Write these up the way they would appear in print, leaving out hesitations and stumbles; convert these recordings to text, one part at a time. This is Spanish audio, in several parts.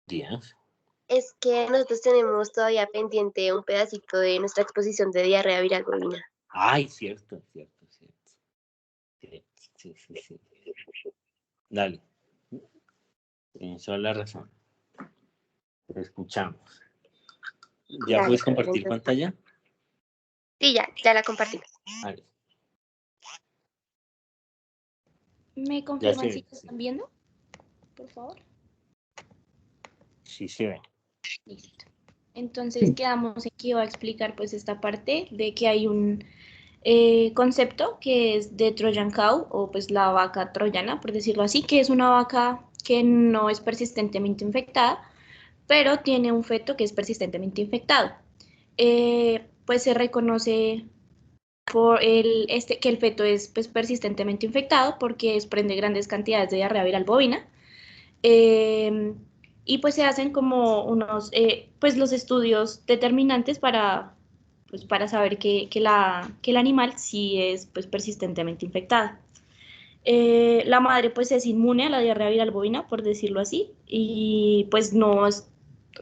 10. Es que nosotros tenemos todavía pendiente un pedacito de nuestra exposición de diarrea viral bovina. Ay, cierto. Sí, sí, sí, sí. Dale. Tienes toda la razón. Te escuchamos. ¿Ya Dale, puedes Carlos, compartir entonces. pantalla? Sí, ya la compartí. Vale. ¿Me Ya se confirman si ve. lo Sí, están viendo? Por favor. sí se ve. Listo. Entonces quedamos en que iba a explicar pues esta parte de que hay un concepto que es de Trojan Cow o pues la vaca troyana, por decirlo así, que es una vaca que no es persistentemente infectada, pero tiene un feto que es persistentemente infectado. Pues se reconoce por que el feto es pues, persistentemente infectado porque desprende grandes cantidades de diarrea viral bovina. Eh, y pues se hacen como unos, pues los estudios determinantes pues, para saber que el animal sí es pues, persistentemente infectado. La madre pues es inmune a la diarrea viral bovina, por decirlo así, y pues no es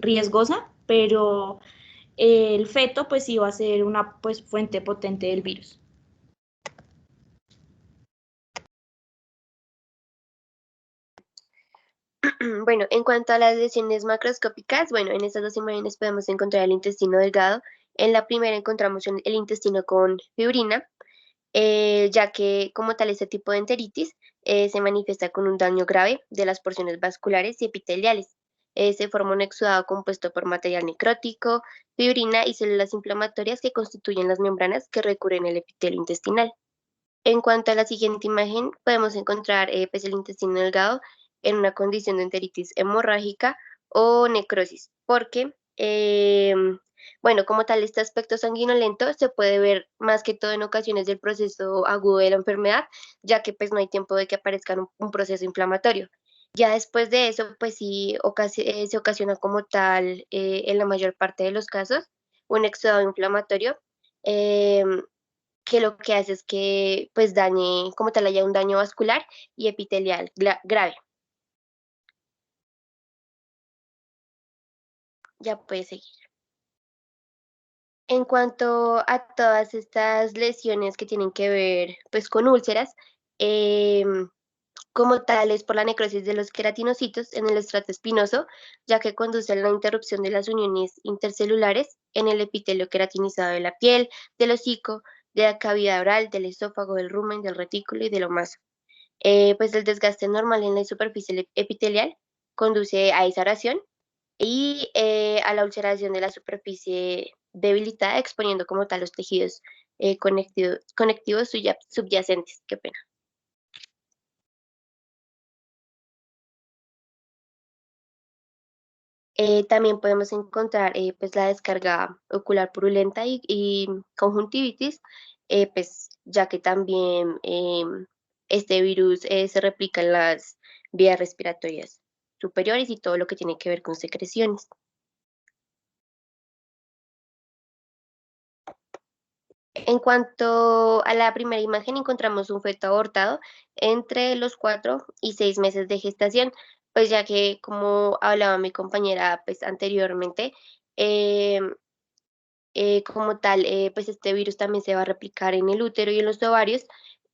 riesgosa, pero el feto pues sí va a ser una pues, fuente potente del virus. Bueno, en cuanto a las lesiones macroscópicas, bueno, en estas dos imágenes podemos encontrar el intestino delgado. En la primera encontramos el intestino con fibrina, ya que como tal este tipo de enteritis se manifiesta con un daño grave de las porciones vasculares y epiteliales. Se forma un exudado compuesto por material necrótico, fibrina y células inflamatorias que constituyen las membranas que recubren el epitelio intestinal. En cuanto a la siguiente imagen, podemos encontrar pues, el intestino delgado en una condición de enteritis hemorrágica o necrosis, porque, bueno, como tal, este aspecto sanguinolento se puede ver más que todo en ocasiones del proceso agudo de la enfermedad, ya que pues no hay tiempo de que aparezca un proceso inflamatorio. Ya después de eso, pues sí se ocasiona como tal, en la mayor parte de los casos, un exudado inflamatorio. em, que lo que hace es que pues dañe, como tal, haya un daño vascular y epitelial grave. Ya puede seguir. En cuanto a todas estas lesiones que tienen que ver pues con úlceras, em, como tales por la necrosis de los queratinocitos en el estrato espinoso, ya que conduce a la interrupción de las uniones intercelulares en el epitelio queratinizado de la piel, del hocico, de la cavidad oral, del esófago, del rumen, del retículo y del omaso. Pues el desgaste normal en la superficie epitelial conduce a esa aración y a la ulceración de la superficie debilitada, exponiendo como tal los tejidos conectivos subyacentes. Qué pena. También podemos encontrar pues la descarga ocular purulenta y conjuntivitis, pues ya que también este virus se replica en las vías respiratorias superiores y todo lo que tiene que ver con secreciones. En cuanto a la primera imagen, encontramos un feto abortado entre los 4 y 6 meses de gestación, pues ya que como hablaba mi compañera pues anteriormente, em, como tal, pues este virus también se va a replicar en el útero y en los ovarios,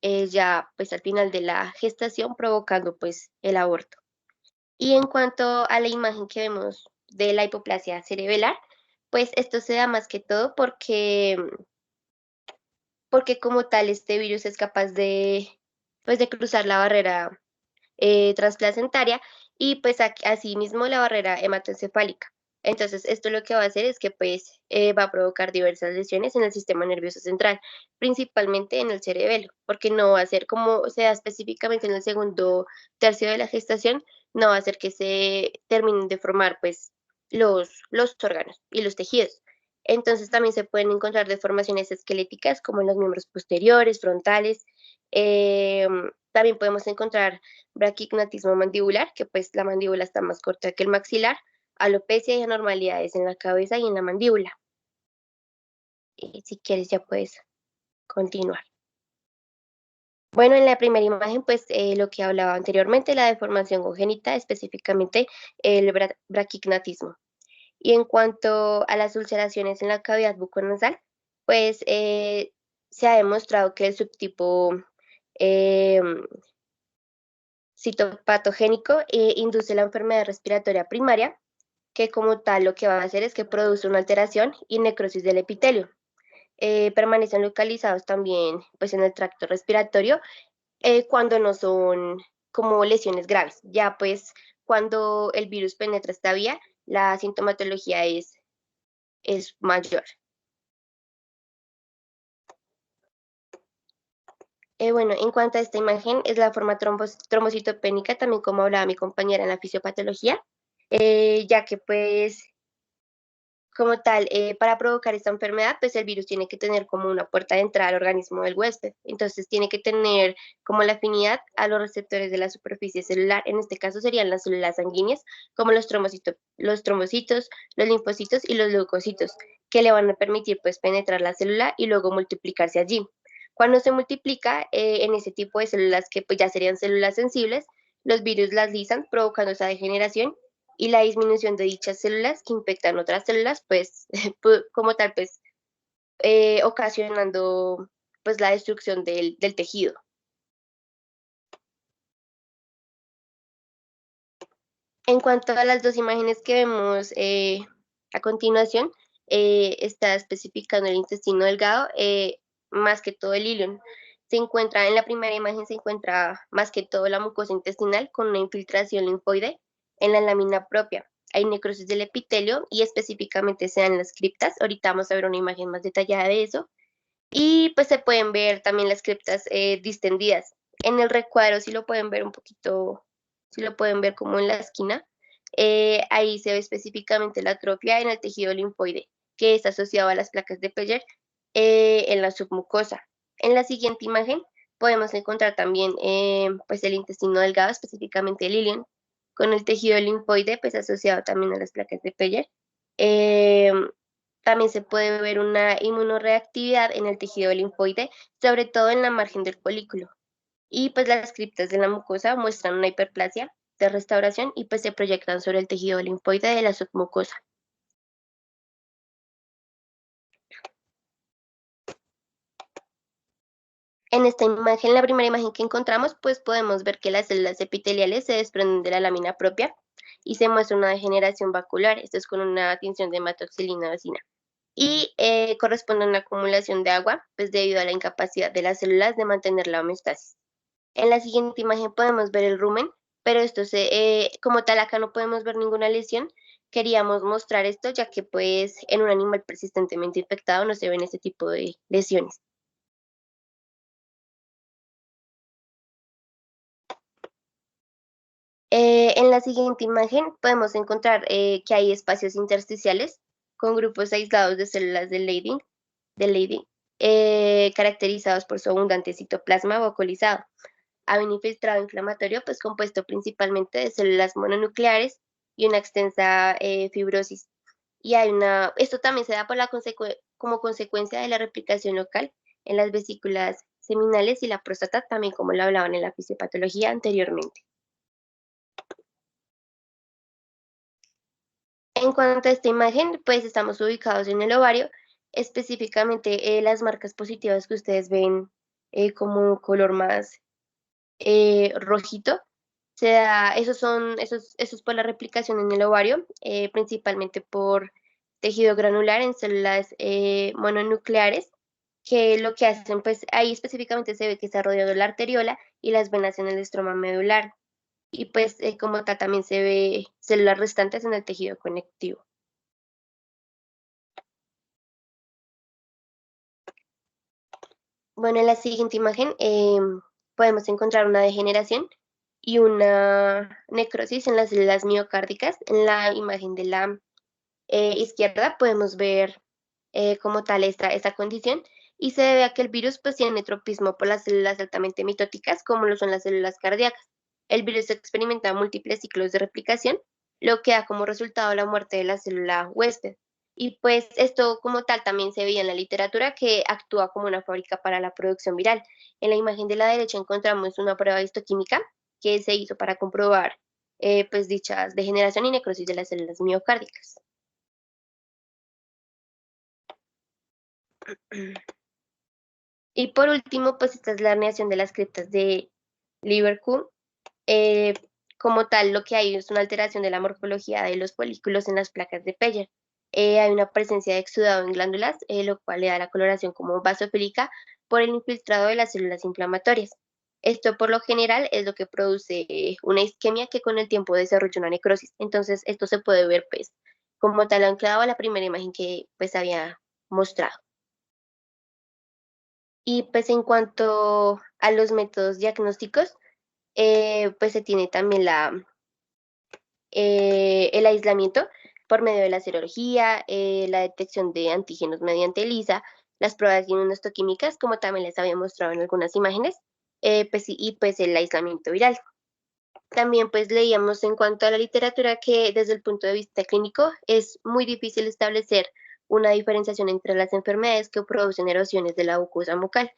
ya pues al final de la gestación provocando pues el aborto. Y en cuanto a la imagen que vemos de la hipoplasia cerebelar, pues esto se da más que todo porque como tal este virus es capaz pues, de cruzar la barrera transplacentaria y pues asimismo la barrera hematoencefálica. Entonces, esto lo que va a hacer es que pues va a provocar diversas lesiones en el sistema nervioso central, principalmente en el cerebelo, porque no va a ser como se da específicamente en el segundo tercio de la gestación, no va a hacer que se terminen de formar pues los órganos y los tejidos. Entonces también se pueden encontrar deformaciones esqueléticas como en los miembros posteriores, frontales. También podemos encontrar braquignatismo mandibular, que pues la mandíbula está más corta que el maxilar, alopecia y anormalidades en la cabeza y en la mandíbula. Y si quieres ya puedes continuar. Bueno, en la primera imagen, pues lo que hablaba anteriormente, la deformación congénita, específicamente el braquignatismo. Y en cuanto a las ulceraciones en la cavidad buconasal, pues se ha demostrado que el subtipo eh, citopatogénico induce la enfermedad respiratoria primaria, que como tal lo que va a hacer es que produce una alteración y necrosis del epitelio. Permanecen localizados también pues, en el tracto respiratorio cuando no son como lesiones graves. Ya pues cuando el virus penetra esta vía, la sintomatología es mayor. Bueno, en cuanto a esta imagen, es la forma trombocitopénica, también como hablaba mi compañera en la fisiopatología, ya que pues como tal, para provocar esta enfermedad, pues el virus tiene que tener como una puerta de entrada al organismo del huésped. Entonces tiene que tener como la afinidad a los receptores de la superficie celular. En este caso serían las células sanguíneas, como los trombocitos, los linfocitos y los leucocitos, que le van a permitir pues penetrar la célula y luego multiplicarse allí. Cuando se multiplica en ese tipo de células que pues ya serían células sensibles, los virus las lisan, provocando esa degeneración y la disminución de dichas células que infectan otras células, pues como tal, pues ocasionando pues la destrucción del tejido. En cuanto a las dos imágenes que vemos a continuación, está especificando el intestino delgado, más que todo el ilion. Se encuentra, en la primera imagen se encuentra más que todo la mucosa intestinal con una infiltración linfoide en la lámina propia. Hay necrosis del epitelio y específicamente se dan las criptas. Ahorita vamos a ver una imagen más detallada de eso. Y pues se pueden ver también las criptas distendidas. En el recuadro, si lo pueden ver un poquito, si lo pueden ver como en la esquina, ahí se ve específicamente la atrofia en el tejido linfoide, que es asociado a las placas de Peyer en la submucosa. En la siguiente imagen podemos encontrar también pues el intestino delgado, específicamente el ilion, con el tejido linfoide pues asociado también a las placas de Peyer. También se puede ver una inmunoreactividad en el tejido linfoide, sobre todo en la margen del folículo. Y pues las criptas de la mucosa muestran una hiperplasia de restauración y pues se proyectan sobre el tejido linfoide de la submucosa. En esta imagen, la primera imagen que encontramos, pues podemos ver que las células epiteliales se desprenden de la lámina propia y se muestra una degeneración vacular. Esto es con una tinción de hematoxilina vecina. Y corresponde a una acumulación de agua, pues debido a la incapacidad de las células de mantener la homeostasis. En la siguiente imagen podemos ver el rumen, pero esto como tal acá no podemos ver ninguna lesión. Queríamos mostrar esto ya que pues en un animal persistentemente infectado no se ven este tipo de lesiones. En la siguiente imagen podemos encontrar que hay espacios intersticiales con grupos aislados de células de Leydig, caracterizados por su abundante citoplasma vocalizado. Hay un infiltrado inflamatorio pues compuesto principalmente de células mononucleares y una extensa fibrosis. Y esto también se da por como consecuencia de la replicación local en las vesículas seminales y la próstata, también como lo hablaban en la fisiopatología anteriormente. En cuanto a esta imagen, pues estamos ubicados en el ovario, específicamente las marcas positivas que ustedes ven como un color más rojito, esos por la replicación en el ovario, principalmente por tejido granular en células mononucleares, que lo que hacen, pues ahí específicamente se ve que está rodeado la arteriola y las venas en el estroma medular. Y pues como tal también se ve células restantes en el tejido conectivo. Bueno, en la siguiente imagen podemos encontrar una degeneración y una necrosis en las células miocárdicas. En la imagen de la izquierda podemos ver como tal esta condición y se debe a que el virus pues, tiene tropismo por las células altamente mitóticas, como lo son las células cardíacas. El virus experimenta múltiples ciclos de replicación, lo que da como resultado la muerte de la célula huésped. Y pues esto como tal también se veía en la literatura, que actúa como una fábrica para la producción viral. En la imagen de la derecha encontramos una prueba histoquímica que se hizo para comprobar pues dichas degeneración y necrosis de las células miocárdicas. Y por último, pues esta es la herniación de las criptas de Liverpool. Eh, Como tal, lo que hay es una alteración de la morfología de los folículos en las placas de Peyer. Hay una presencia de exudado en glándulas, lo cual le da la coloración como basofílica por el infiltrado de las células inflamatorias. Esto por lo general es lo que produce una isquemia que con el tiempo desarrolla una necrosis. Entonces, esto se puede ver pues como tal anclado a la primera imagen que pues había mostrado. Y pues en cuanto a los métodos diagnósticos, pues se tiene también el aislamiento por medio de la serología, la detección de antígenos mediante ELISA, las pruebas inmunohistoquímicas, como también les había mostrado en algunas imágenes, pues, y pues el aislamiento viral. También pues leíamos en cuanto a la literatura que desde el punto de vista clínico es muy difícil establecer una diferenciación entre las enfermedades que producen erosiones de la mucosa bucal,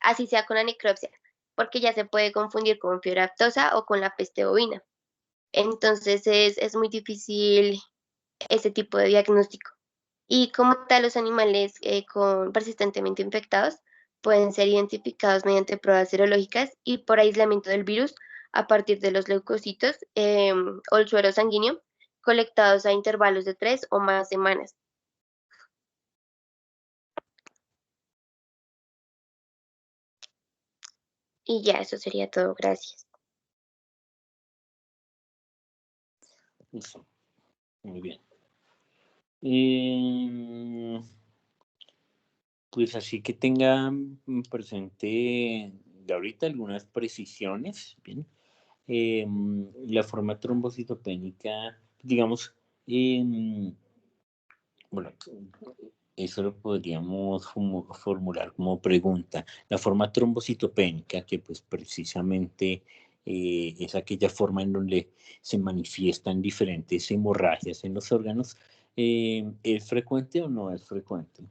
así sea con la necropsia, porque ya se puede confundir con fiebre aftosa o con la peste bovina. Entonces es muy difícil ese tipo de diagnóstico. Y como tal, los animales persistentemente infectados pueden ser identificados mediante pruebas serológicas y por aislamiento del virus a partir de los leucocitos o el suero sanguíneo colectados a intervalos de 3 o más semanas. Y ya, eso sería todo. Gracias. Eso, muy bien. Eh, pues así que tengan presente de ahorita algunas precisiones, ¿bien? La forma trombocitopénica, digamos, bueno, eso lo podríamos formular como pregunta. La forma trombocitopénica, que pues precisamente es aquella forma en donde se manifiestan diferentes hemorragias en los órganos, ¿es frecuente o no es frecuente?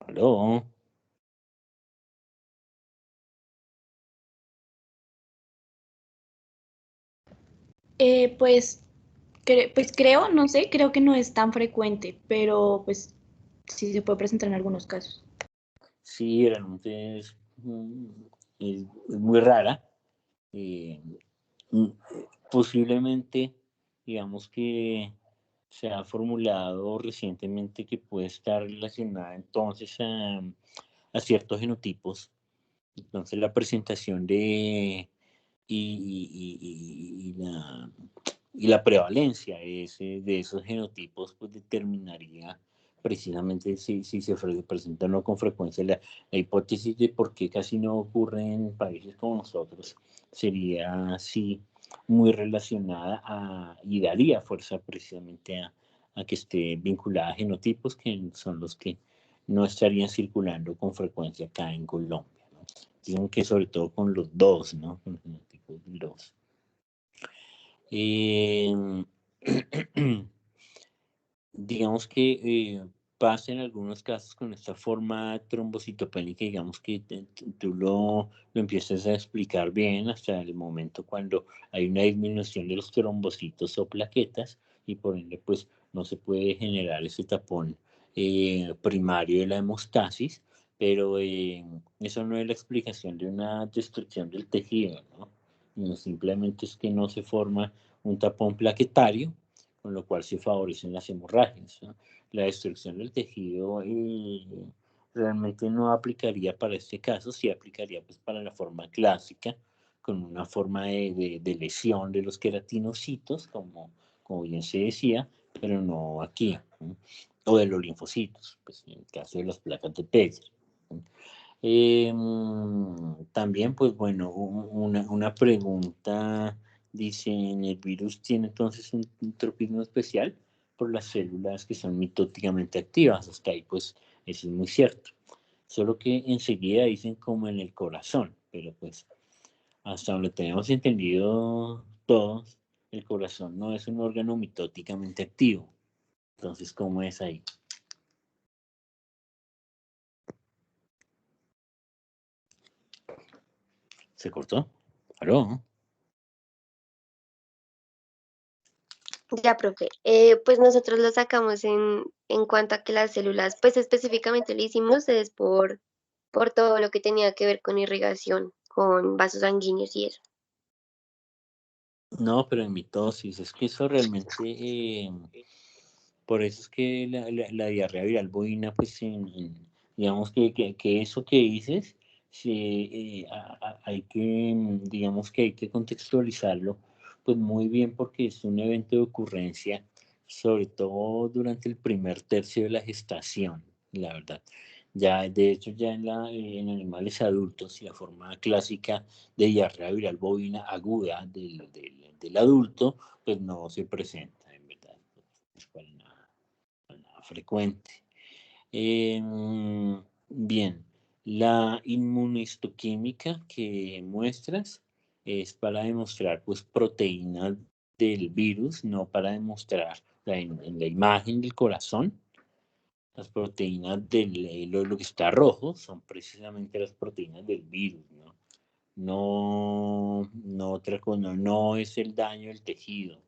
¿Aló? Pues, pues creo, no sé, creo que no es tan frecuente, pero pues sí se puede presentar en algunos casos. Sí, realmente es muy rara. Eh, mm, Posiblemente, digamos que se ha formulado recientemente que puede estar relacionada entonces a ciertos genotipos. Entonces la presentación de y la prevalencia de esos genotipos pues determinaría precisamente si se presenta o no con frecuencia. La hipótesis de por qué casi no ocurre en países como nosotros sería así muy relacionada y daría fuerza precisamente a que esté vinculada a genotipos que son los que no estarían circulando con frecuencia acá en Colombia, ¿no? Dicen que sobre todo con los dos, ¿no? Con los genotipos dos. Digamos que pasa en algunos casos con esta forma trombocitopénica, digamos que tú lo empiezas a explicar bien hasta el momento cuando hay una disminución de los trombocitos o plaquetas y por ende pues no se puede generar ese tapón primario de la hemostasis, pero eso no es la explicación de una destrucción del tejido, ¿no? No, simplemente es que no se forma un tapón plaquetario, con lo cual se favorecen las hemorragias, ¿no? La destrucción del tejido realmente no aplicaría para este caso, sí aplicaría pues para la forma clásica, con una forma de lesión de los queratinocitos, como bien se decía, pero no aquí, ¿no? O de los linfocitos, pues en el caso de las placas de Peyer. También, pues bueno, una pregunta, dice, ¿el virus tiene entonces un tropismo especial? por las células que son mitóticamente activas. Hasta ahí, pues, eso es muy cierto. Solo que enseguida dicen como en el corazón, pero pues hasta donde tenemos entendido todos, el corazón no es un órgano mitóticamente activo. Entonces, ¿cómo es ahí? ¿Se cortó? ¿Aló? Ya, profe. Pues nosotros lo sacamos en cuanto a que las células, pues específicamente lo hicimos es por todo lo que tenía que ver con irrigación, con vasos sanguíneos y eso. No, pero en mitosis, es que eso realmente, por eso es que la diarrea viral bovina, pues digamos que eso que dices, sí, hay que, digamos que hay que contextualizarlo, pues muy bien porque es un evento de ocurrencia, sobre todo durante el primer tercio de la gestación, la verdad. Ya, de hecho, ya en animales adultos, la forma clásica de diarrea viral bovina aguda del adulto, pues no se presenta, en verdad. Es para nada frecuente. Bien, la inmunohistoquímica que muestras es para demostrar pues proteínas del virus, no para demostrar en la imagen del corazón. Las proteínas lo que está rojo son precisamente las proteínas del virus, ¿no? No otra cosa, no es el daño del tejido,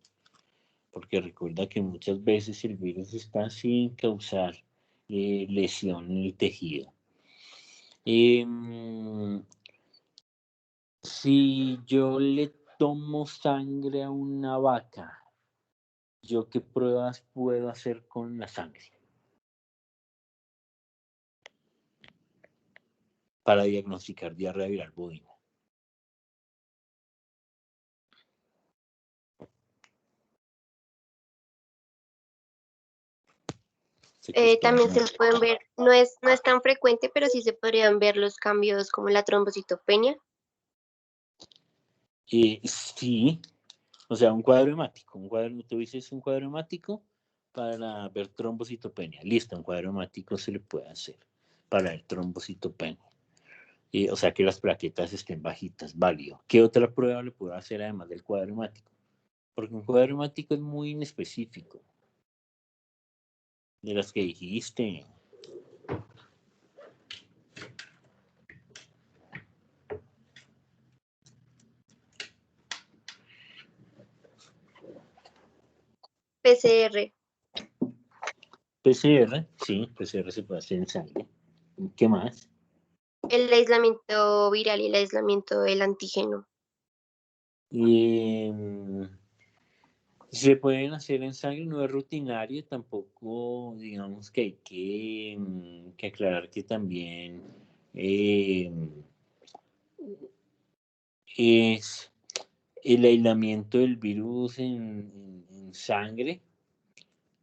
porque recuerda que muchas veces el virus está sin causar lesión en el tejido. Si yo le tomo sangre a una vaca, ¿yo qué pruebas puedo hacer con la sangre para diagnosticar diarrea viral bovina? También se pueden ver, no es tan frecuente, pero sí se podrían ver los cambios como la trombocitopenia. Sí, o sea, un cuadro hemático. Tú dices un cuadro hemático para ver trombocitopenia. Listo, un cuadro hemático se le puede hacer para ver trombocitopenia. O sea, que las plaquetas estén bajitas, válido. ¿Qué otra prueba le puedo hacer además del cuadro hemático? Porque un cuadro hemático es muy inespecífico. De las que dijiste. PCR, PCR, sí, PCR se puede hacer en sangre. ¿Qué más? el aislamiento viral y el aislamiento del antígeno. Se pueden hacer en sangre, no es rutinario, tampoco, digamos que hay que aclarar que también es el aislamiento del virus en sangre,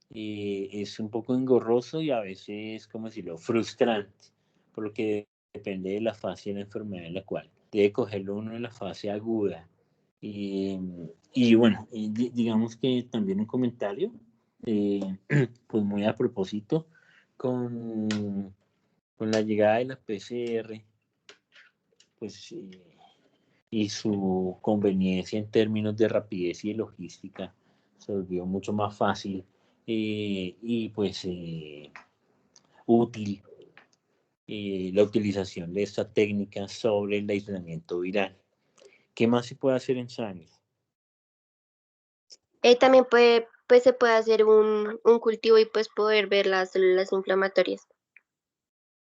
es un poco engorroso y a veces, como decirlo, frustrante, por lo que depende de la fase de la enfermedad en la cual debe cogerlo uno en la fase aguda. Y bueno, digamos que también un comentario, pues muy a propósito, con la llegada de la PCR, pues y su conveniencia en términos de rapidez y de logística se volvió mucho más fácil y pues útil la utilización de esta técnica sobre el aislamiento viral. ¿Qué más se puede hacer en sangre? También pues se puede hacer un cultivo y pues poder ver las células inflamatorias.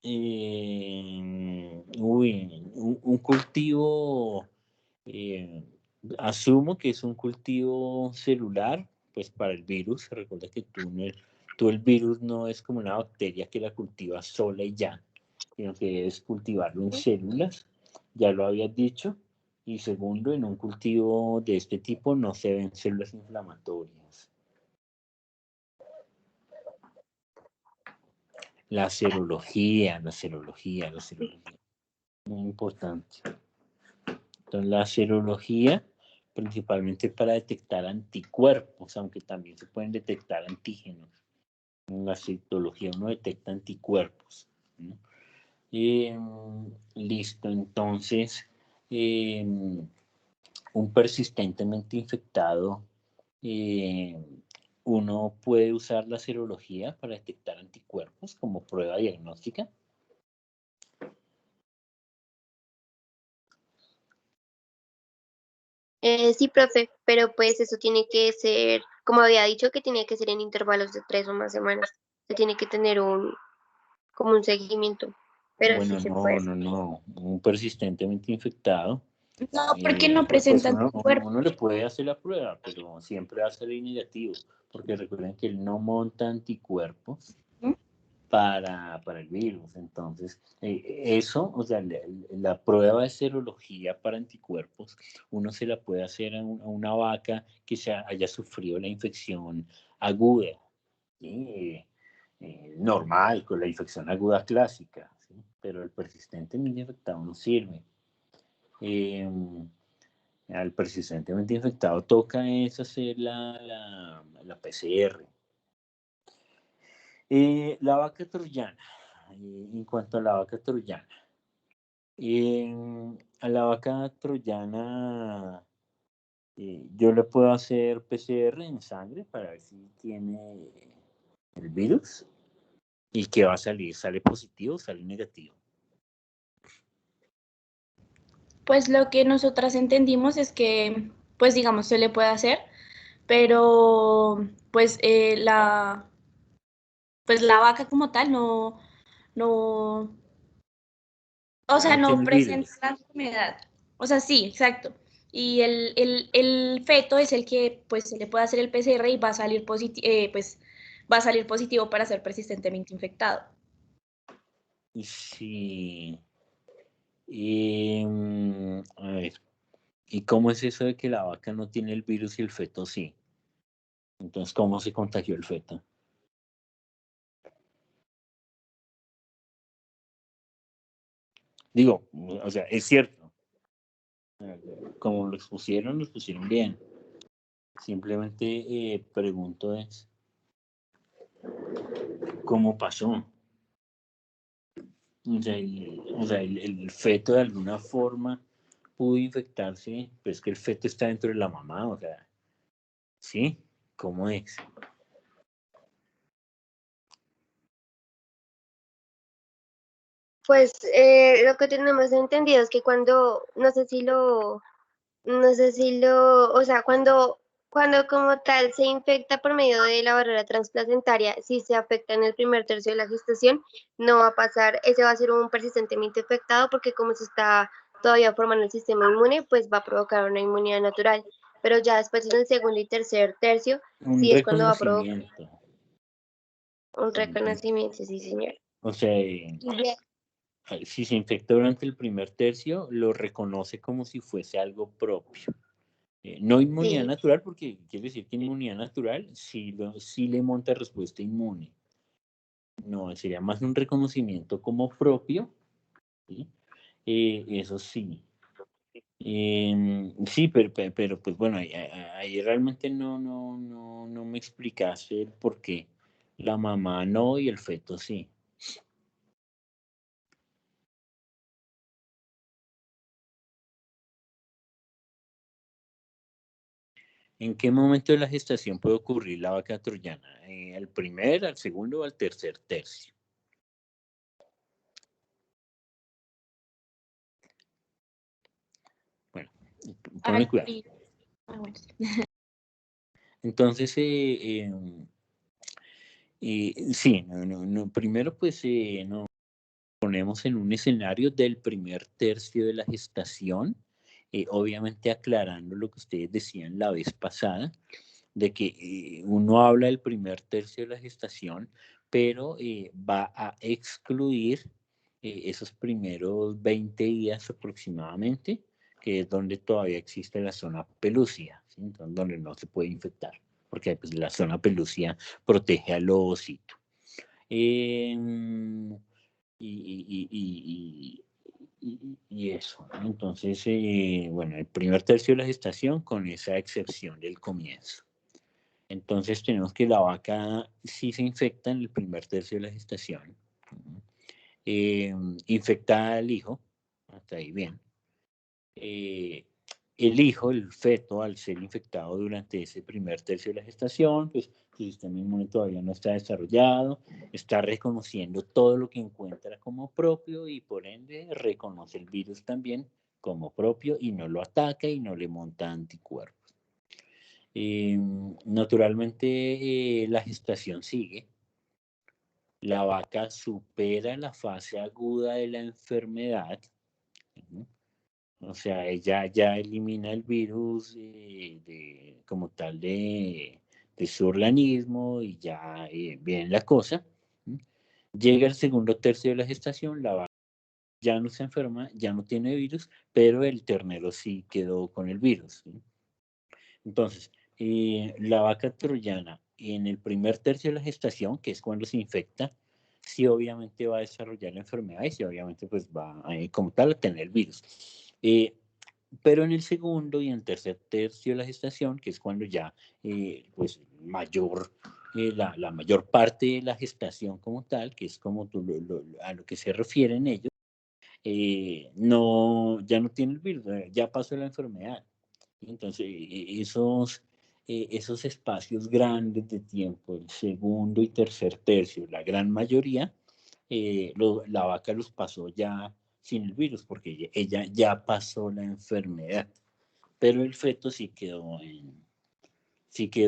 Un cultivo, asumo que es un cultivo celular, pues para el virus. Recuerda que tú el virus no es como una bacteria que la cultivas sola y ya, sino que debes cultivarlo en células, ya lo habías dicho. Y segundo, en un cultivo de este tipo no se ven células inflamatorias. La serología. Muy importante. Entonces, la serología principalmente para detectar anticuerpos, aunque también se pueden detectar antígenos. En la citología uno detecta anticuerpos, ¿no? Listo, entonces, un persistentemente infectado, uno puede usar la serología para detectar anticuerpos como prueba diagnóstica. Sí, profe, pero pues eso tiene que ser, como había dicho, que tiene que ser en intervalos de 3 o más semanas. Se tiene que tener como un seguimiento, pero sí Bueno, se puede. no. Un persistentemente infectado, No, porque no pues presentan cuerpo. uno le puede hacer la prueba, pero siempre va a salir negativo, porque recuerden que él no monta anticuerpos para el virus. Entonces, eso, o sea, la prueba de serología para anticuerpos, uno se la puede hacer a una vaca que haya sufrido la infección aguda, ¿sí? Normal, con la infección aguda clásica, ¿sí? Pero el persistentemente infectado no sirve. Al persistentemente infectado toca es hacer la PCR. La vaca troyana, en cuanto a la vaca troyana, a la vaca troyana yo le puedo hacer PCR en sangre para ver si tiene el virus y qué va a salir, sale positivo o sale negativo. Pues lo que nosotras entendimos es que, pues digamos, se le puede hacer, pero pues pues la vaca como tal no, o sea, No no tiene el presenta virus. la enfermedad. O sea, sí, exacto. Y el feto es el que pues se le puede hacer el PCR y va a salir pues va a salir positivo para ser persistentemente infectado. Sí. A ver, ¿y cómo es eso de que la vaca no tiene el virus y el feto sí? Entonces, ¿cómo se contagió el feto? Digo, o sea, es cierto. Como lo expusieron bien. Simplemente pregunto es, ¿cómo pasó? O sea, el feto de alguna forma pudo infectarse, pero es que el feto está dentro de la mamá, o sea, ¿sí? ¿Cómo es? Pues lo que tenemos entendido es que cuando, o sea, cuando como tal se infecta por medio de la barrera transplacentaria, si se afecta en el primer tercio de la gestación, no va a pasar, ese va a ser un persistentemente infectado porque como se está todavía formando el sistema inmune, pues va a provocar una inmunidad natural. Pero ya después en el segundo y tercer tercio, Un sí es cuando va a provocar reconocimiento. un reconocimiento, sí, señor. O sea, si se infecta durante el primer tercio, lo reconoce como si fuese algo propio. No inmunidad Sí. natural, porque quiere decir que inmunidad natural sí le monta respuesta inmune. No, sería más un reconocimiento como propio, ¿sí? Eso sí. Sí, pero pues bueno, ahí realmente no me explicaste el por qué la mamá no y el feto sí. ¿En qué momento de la gestación puede ocurrir la vaca troyana? ¿Al primer, al segundo o al tercer tercio? Bueno, ponle cuidado. Bueno, sí. Entonces, sí, primero pues nos ponemos en un escenario del primer tercio de la gestación, obviamente aclarando lo que ustedes decían la vez pasada, de que uno habla del primer tercio de la gestación, pero va a excluir esos primeros 20 días aproximadamente, que es donde todavía existe la zona pelúcida, ¿sí? Entonces, donde no se puede infectar, porque pues, la zona pelúcida protege al ovocito. Y y eso. Entonces, bueno, el primer tercio de la gestación con esa excepción del comienzo. Entonces tenemos que la vaca sí se infecta en el primer tercio de la gestación. Infecta al hijo, hasta ahí bien. El hijo, el feto, al ser infectado durante ese primer tercio de la gestación, pues su sistema inmune todavía no está desarrollado, está reconociendo todo lo que encuentra como propio y por ende reconoce el virus también como propio y no lo ataca y no le monta anticuerpos. Naturalmente la gestación sigue, la vaca supera la fase aguda de la enfermedad, ¿no? O sea, ella ya elimina el virus como tal de su organismo y ya viene la cosa. Llega el segundo tercio de la gestación, la vaca ya no se enferma, ya no tiene virus, pero el ternero sí quedó con el virus, ¿sí? Entonces, la vaca troyana en el primer tercio de la gestación, que es cuando se infecta, sí obviamente va a desarrollar la enfermedad y sí obviamente pues va como tal a tener el virus. Pero en el segundo y en el tercer tercio de la gestación, que es cuando ya pues mayor, la mayor parte de la gestación como tal, que es como a lo que se refieren ellos, no, ya no tiene el virus, ya pasó la enfermedad. Entonces, esos espacios grandes de tiempo, el segundo y tercer tercio, la gran mayoría, la vaca los pasó ya sin el virus, porque ella ya pasó la enfermedad, pero el feto sí quedó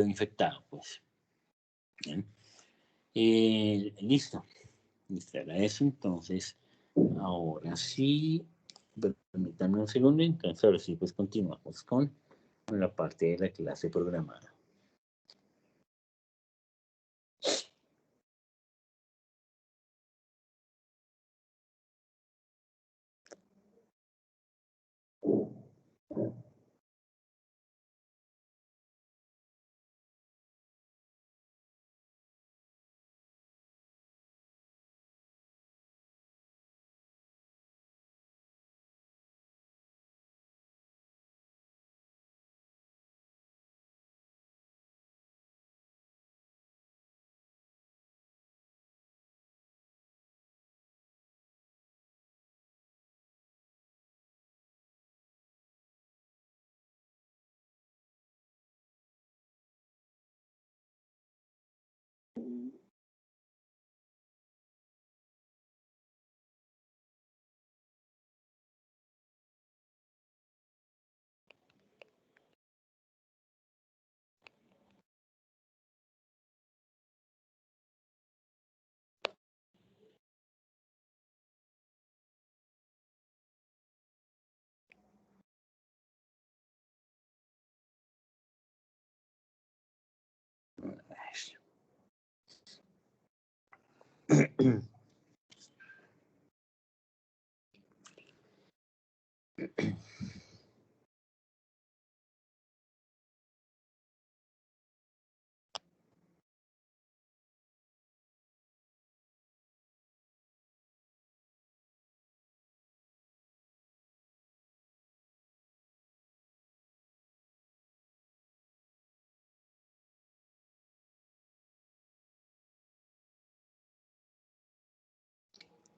infectado, pues. ¿Bien? Listo, listo, era eso. Entonces, ahora sí, permítanme un segundo, entonces ahora sí, pues continuamos con la parte de la clase programada.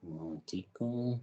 Un momentico.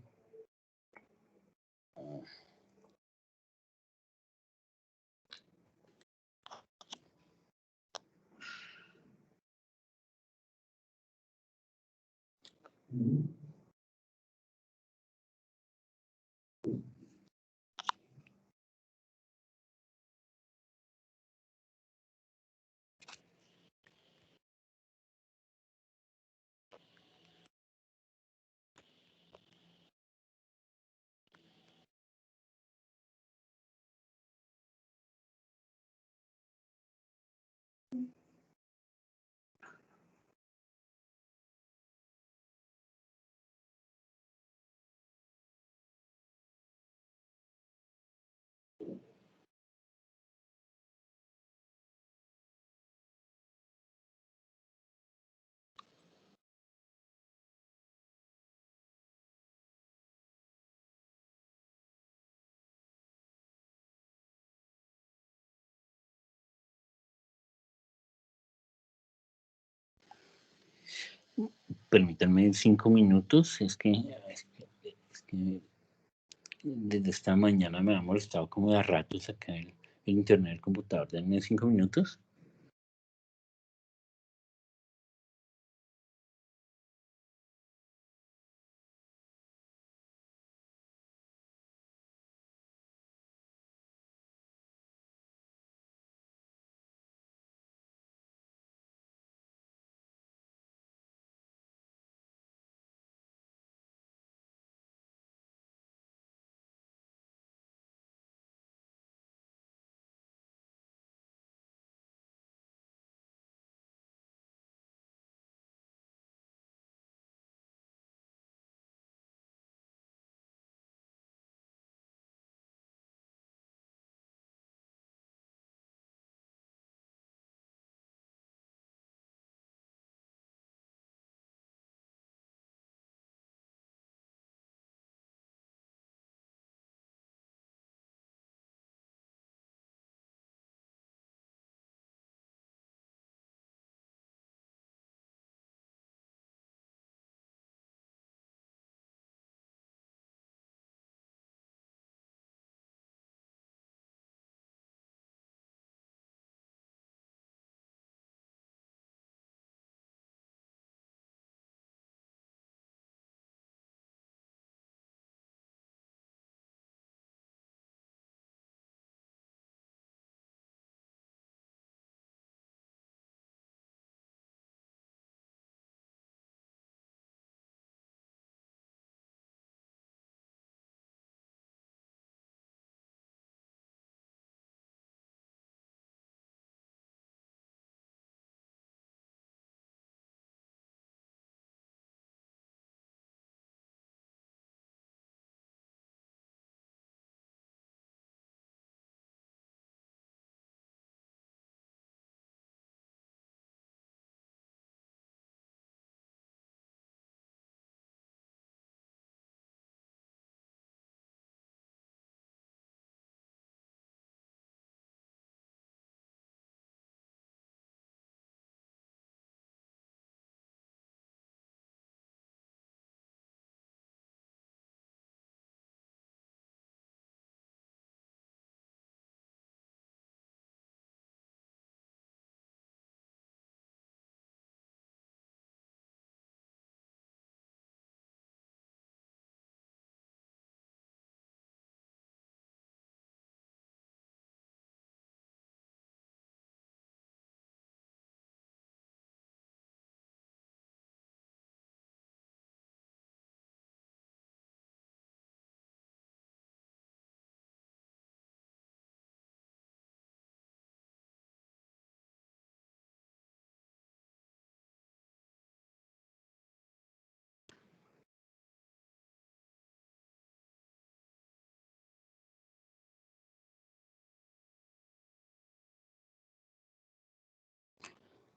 permítanme 5 minutos, es que desde esta mañana me ha molestado como de a ratos acá el internet del computador. Denme 5 minutos.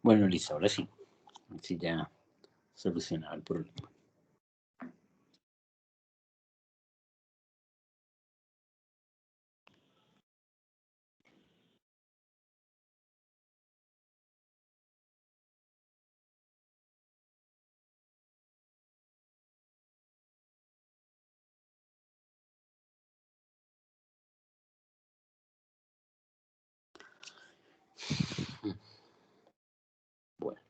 Bueno, listo, ahora sí. Así ya solucionado el problema. Bueno.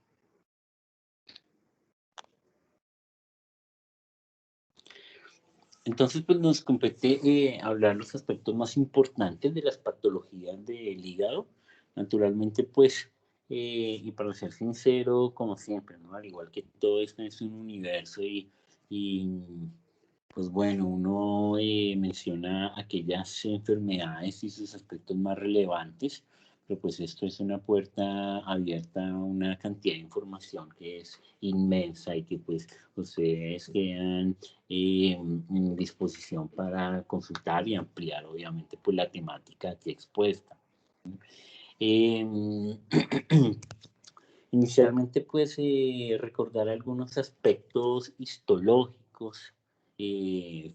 Entonces, pues nos compete hablar los aspectos más importantes de las patologías del hígado. Naturalmente, pues, y para ser sincero, como siempre, ¿no? Al igual que todo esto es un universo y pues bueno, uno menciona aquellas enfermedades y sus aspectos más relevantes, pero pues esto es una puerta abierta a una cantidad de información que es inmensa y que pues ustedes quedan en disposición para consultar y ampliar obviamente pues la temática aquí expuesta. Eh, Inicialmente, pues, recordar algunos aspectos histológicos,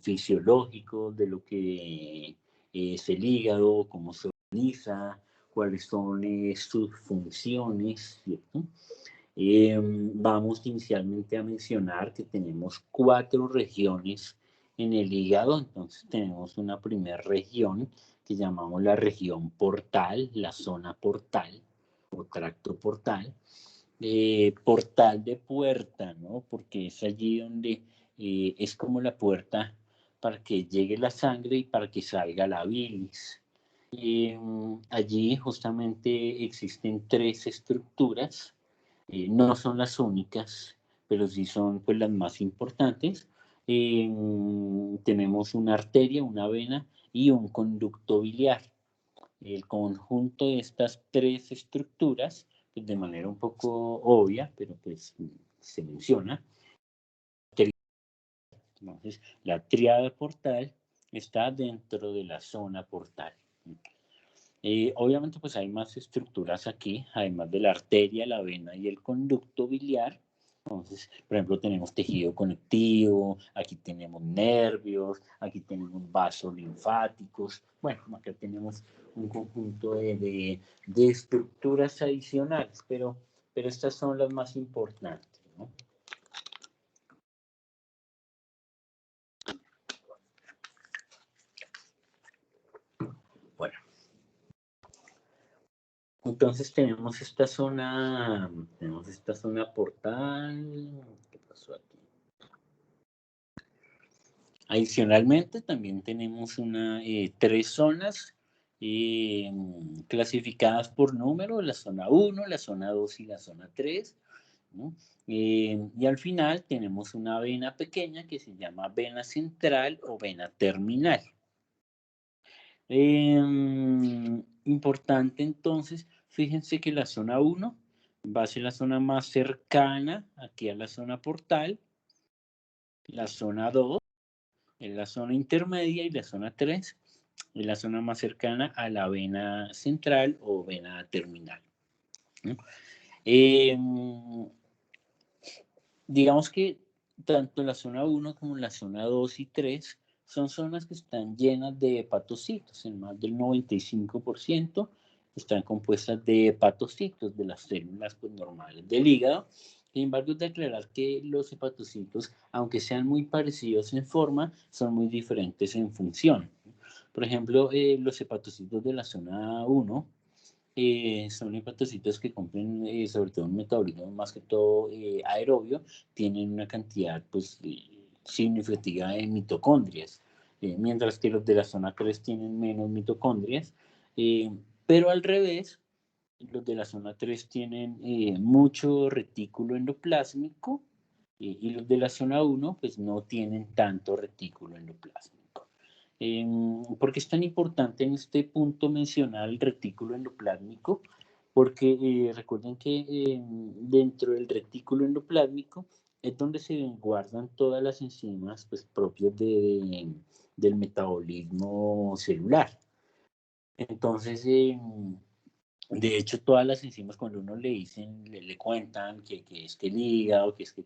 fisiológicos de lo que es el hígado, cómo se organiza, cuáles son sus funciones, ¿cierto? Vamos inicialmente a mencionar que tenemos 4 regiones en el hígado. Entonces tenemos una primera región que llamamos la región portal, la zona portal o tracto portal. Portal de puerta, ¿no? Porque es allí donde es como la puerta para que llegue la sangre y para que salga la bilis. Allí justamente existen 3 estructuras, no son las únicas, pero sí son pues las más importantes. Tenemos una arteria, una vena y un conducto biliar. El conjunto de estas 3 estructuras, pues de manera un poco obvia, pero pues se menciona. Entonces, la tríada portal está dentro de la zona portal. Obviamente, pues hay más estructuras aquí, además de la arteria, la vena y el conducto biliar. Entonces, por ejemplo, tenemos tejido conectivo, aquí tenemos nervios, aquí tenemos vasos linfáticos. Bueno, acá tenemos un conjunto de estructuras adicionales, pero estas son las más importantes, ¿no? Bueno, entonces tenemos esta zona portal. ¿Qué pasó aquí? Adicionalmente, también tenemos 3 zonas clasificadas por número, la zona 1, la zona 2 y la zona 3, ¿no? Y al final tenemos una vena pequeña que se llama vena central o vena terminal. Importante entonces, fíjense que la zona 1 va a ser la zona más cercana aquí a la zona portal, la zona 2 es la zona intermedia y la zona 3 es la zona más cercana a la vena central o vena terminal, ¿no? Digamos que tanto la zona 1 como la zona 2 y 3 son zonas que están llenas de hepatocitos, en más del 95% están compuestas de hepatocitos, de las células pues, normales del hígado. Sin embargo, es de aclarar que los hepatocitos, aunque sean muy parecidos en forma, son muy diferentes en función. Por ejemplo, los hepatocitos de la zona 1 son hepatocitos que cumplen sobre todo un metabolismo más que todo aerobio, tienen una cantidad pues significativa de mitocondrias, mientras que los de la zona 3 tienen menos mitocondrias, pero al revés, los de la zona 3 tienen mucho retículo endoplásmico y los de la zona 1 pues no tienen tanto retículo endoplásmico. ¿Por qué es tan importante en este punto mencionar el retículo endoplásmico? Porque recuerden que dentro del retículo endoplásmico es donde se guardan todas las enzimas pues, propias del metabolismo celular. Entonces, de hecho, todas las enzimas cuando uno le dicen, le cuentan que es que el hígado, que es que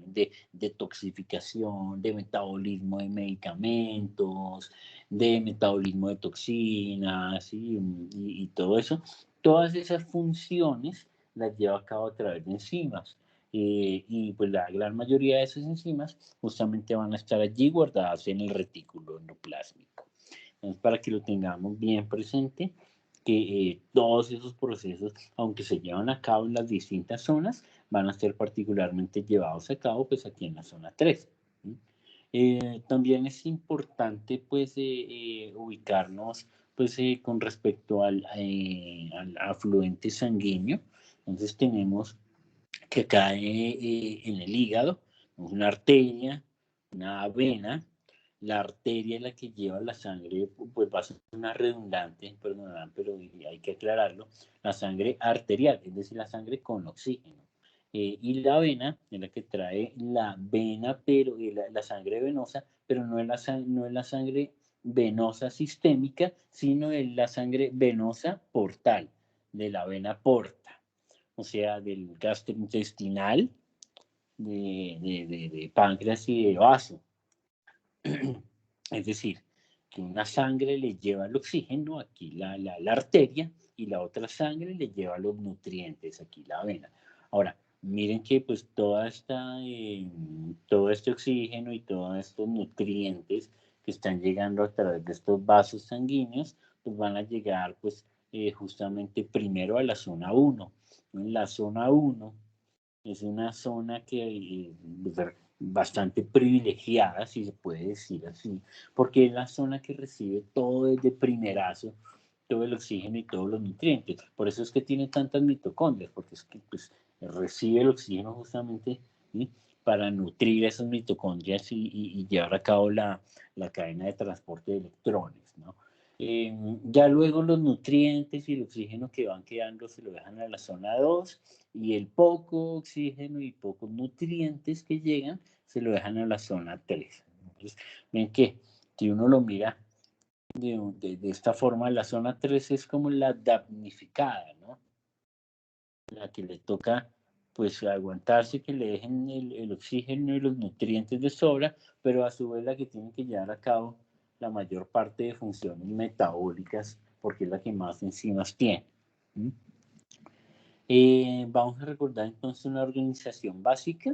de detoxificación, de metabolismo de medicamentos, de metabolismo de toxinas y todo eso. Todas esas funciones las lleva a cabo a través de enzimas. Y pues la gran mayoría de esas enzimas justamente van a estar allí guardadas en el retículo endoplásmico. Entonces, para que lo tengamos bien presente, que todos esos procesos, aunque se llevan a cabo en las distintas zonas, van a ser particularmente llevados a cabo pues aquí en la zona 3. También es importante pues ubicarnos pues con respecto al afluente sanguíneo. Entonces tenemos que cae en el hígado, una arteria, una vena. La arteria es la que lleva la sangre, pues va a ser una redundante, perdón, pero hay que aclararlo, la sangre arterial, es decir, la sangre con oxígeno. Y la vena es la que trae la vena, pero la sangre venosa, pero no es la sangre venosa sistémica, sino es la sangre venosa portal, de la vena porta, o sea, del gastrointestinal, de páncreas y de vaso. Es decir, que una sangre le lleva el oxígeno, aquí la arteria, y la otra sangre le lleva los nutrientes, aquí la vena. Ahora, miren que pues todo este oxígeno y todos estos nutrientes que están llegando a través de estos vasos sanguíneos, pues van a llegar pues justamente primero a la zona 1. En la zona 1 es una zona que bastante privilegiada, si se puede decir así, porque es la zona que recibe todo desde primerazo, todo el oxígeno y todos los nutrientes. Por eso es que tiene tantas mitocondrias, porque es que pues, recibe el oxígeno justamente, ¿sí?, para nutrir esas mitocondrias y llevar a cabo la cadena de transporte de electrones, ¿no? Ya luego los nutrientes y el oxígeno que van quedando se lo dejan a la zona 2 y el poco oxígeno y pocos nutrientes que llegan se lo dejan a la zona 3. Entonces, ven que si uno lo mira de esta forma, la zona 3 es como la damnificada, ¿no? La que le toca pues aguantarse que le dejen el oxígeno y los nutrientes de sobra, pero a su vez la que tiene que llevar a cabo la mayor parte de funciones metabólicas porque es la que más enzimas tiene. Vamos a recordar entonces una organización básica.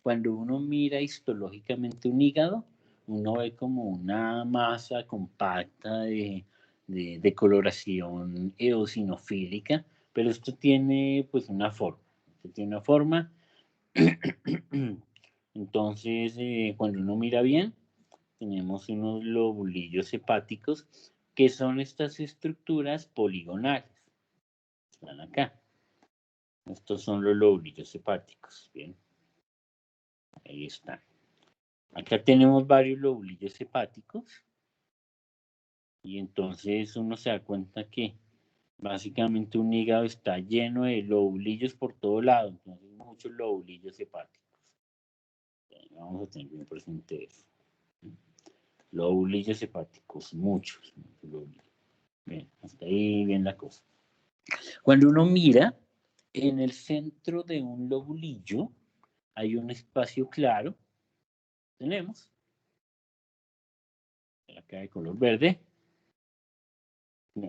Cuando uno mira histológicamente un hígado, uno ve como una masa compacta de coloración eosinofílica, pero esto tiene pues una forma. Esto tiene una forma. Entonces, cuando uno mira bien, tenemos unos lobulillos hepáticos, que son estas estructuras poligonales. Están acá. Estos son los lobulillos hepáticos. Bien, ahí están. Acá tenemos varios lobulillos hepáticos. Y entonces uno se da cuenta que básicamente un hígado está lleno de lobulillos por todo lado. Entonces muchos lobulillos hepáticos. Vamos a tener bien presente eso. Lobulillos hepáticos, muchos lobulillos. Bien, hasta ahí bien la cosa. Cuando uno mira, en el centro de un lobulillo hay un espacio claro. Tenemos acá de color verde.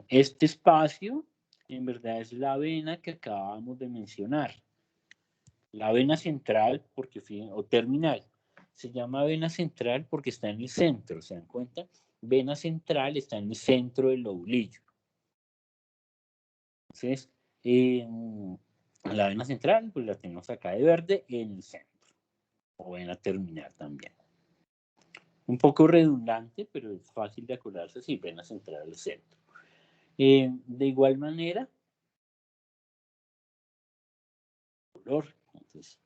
Este espacio en verdad es la vena que acabamos de mencionar. La vena central, porque o terminal, se llama vena central porque está en el centro, ¿se dan cuenta? Vena central está en el centro del lobulillo. Entonces, la vena central, pues la tenemos acá de verde en el centro, o vena terminal también. Un poco redundante, pero es fácil de acordarse si vena central al centro. De igual manera, color, entonces,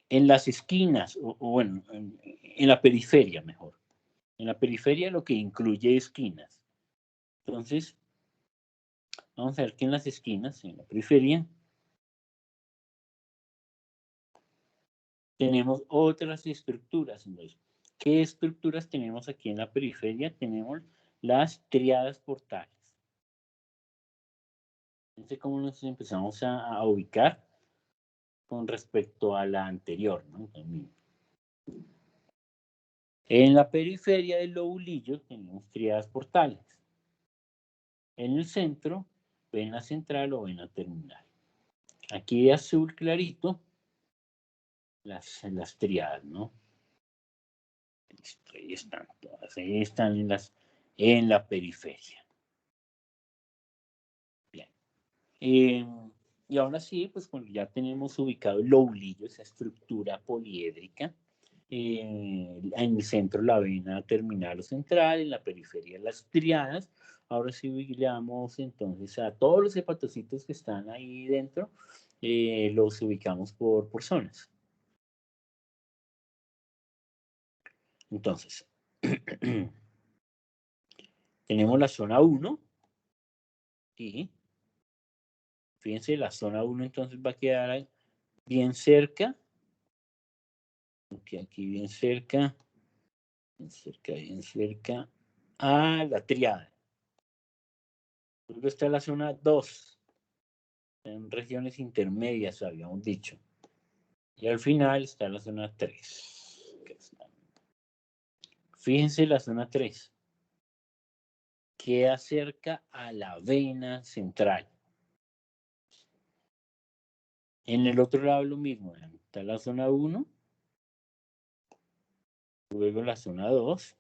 en las esquinas, o bueno, en la periferia mejor. En la periferia lo que incluye esquinas. Entonces, vamos a ver que en las esquinas, en la periferia, tenemos otras estructuras. Entonces, ¿qué estructuras tenemos aquí en la periferia? Tenemos las tríadas portales. Fíjense cómo nos empezamos a ubicar con respecto a la anterior, ¿no? También. En la periferia del lobulillo tenemos tríadas portales. En el centro, vena central o vena terminal. Aquí de azul clarito, las tríadas, ¿no? Listo, ahí están todas, ahí están en la periferia. Bien. Y ahora sí, pues cuando ya tenemos ubicado el lobulillo, esa estructura poliédrica, en el centro la vena terminal o central, en la periferia las tríadas. Ahora sí le damos entonces a todos los hepatocitos que están ahí dentro, los ubicamos por zonas. Entonces, tenemos la zona 1, y fíjense, la zona 1 entonces va a quedar bien cerca, aquí bien cerca a la tríada. Luego está la zona 2, en regiones intermedias habíamos dicho. Y al final está la zona 3. Fíjense la zona 3. queda cerca a la vena central. En el otro lado lo mismo, está la zona 1, luego la zona 2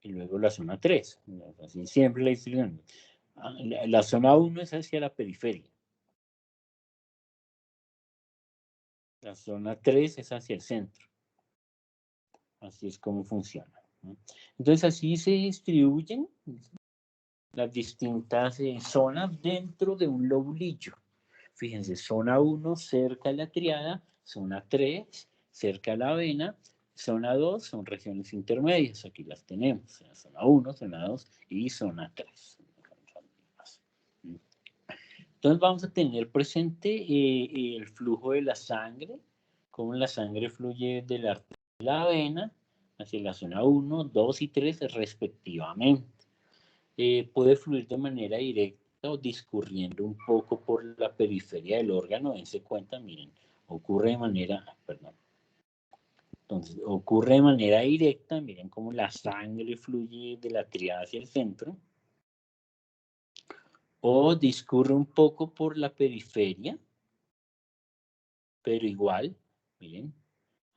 y luego la zona 3. Así siempre la distribución. La zona 1 es hacia la periferia. La zona 3 es hacia el centro. Así es como funciona. Entonces así se distribuyen las distintas zonas dentro de un lobulillo. Fíjense, zona 1 cerca a la triada, zona 3 cerca a la vena, zona 2 son regiones intermedias, aquí las tenemos, zona 1, zona 2 y zona 3. Entonces vamos a tener presente el flujo de la sangre, cómo la sangre fluye de la arteria a la vena hacia la zona 1, 2 y 3 respectivamente. Puede fluir de manera directa o discurriendo un poco por la periferia del órgano. Dense cuenta, miren, ocurre de manera, entonces ocurre de manera directa, miren cómo la sangre fluye de la triada hacia el centro, o discurre un poco por la periferia, pero igual, miren,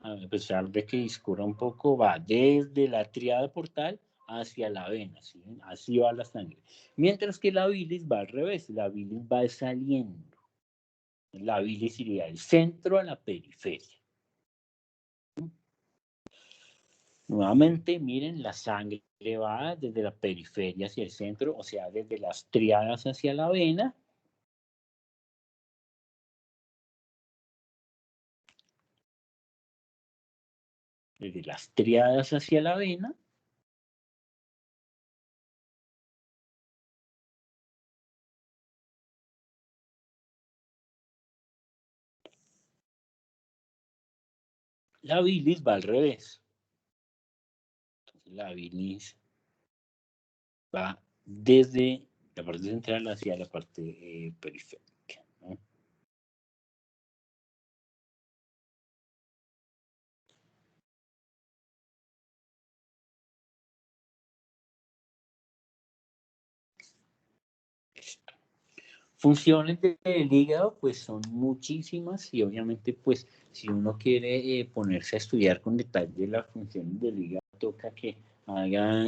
a pesar de que discurra un poco, va desde la triada portal hacia la vena, ¿sí? Así va la sangre. Mientras que la bilis va al revés, la bilis va saliendo. La bilis iría del centro a la periferia. Nuevamente, miren, la sangre va desde la periferia hacia el centro, o sea, desde las triadas hacia la vena. Desde las triadas hacia la vena. La bilis va al revés. Entonces, la bilis va desde la parte central hacia la parte periférica, ¿no? Funciones del hígado pues son muchísimas y obviamente pues si uno quiere ponerse a estudiar con detalle las funciones del hígado toca que haga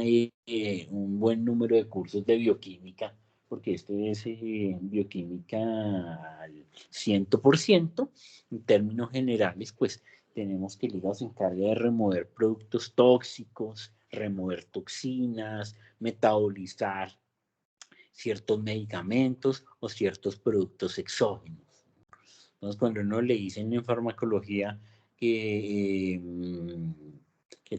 un buen número de cursos de bioquímica, porque esto es bioquímica al 100%. En términos generales pues tenemos que el hígado se encarga de remover productos tóxicos, remover toxinas, metabolizar ciertos medicamentos o ciertos productos exógenos. Entonces, cuando uno le dicen en farmacología que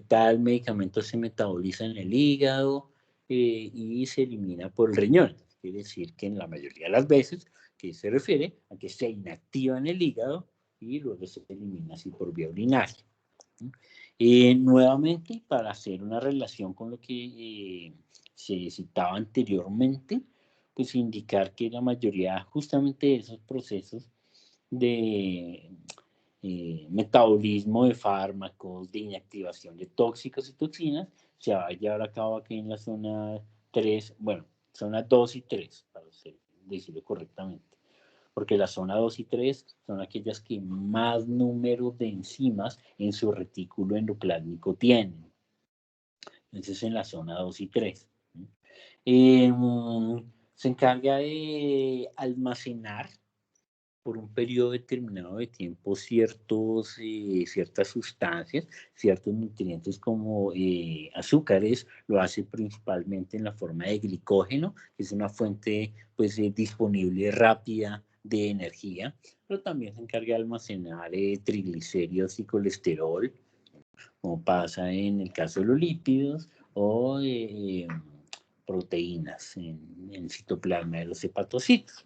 tal medicamento se metaboliza en el hígado y se elimina por el riñón, quiere decir que en la mayoría de las veces que se refiere a que se inactiva en el hígado y luego se elimina así por vía urinaria. Nuevamente, para hacer una relación con lo que se citaba anteriormente, pues indicar que la mayoría justamente de esos procesos de metabolismo de fármacos, de inactivación de tóxicos y toxinas, se va a llevar a cabo aquí en la zona 3, bueno, zona 2 y 3, para decirlo correctamente. Porque la zona 2 y 3 son aquellas que más número de enzimas en su retículo endoplásmico tienen. Entonces en la zona 2 y 3. Se encarga de almacenar por un periodo determinado de tiempo ciertas sustancias, ciertos nutrientes como azúcares, lo hace principalmente en la forma de glicógeno, que es una fuente pues, disponible rápida de energía, pero también se encarga de almacenar triglicéridos y colesterol, como pasa en el caso de los lípidos, o proteínas en el citoplasma de los hepatocitos.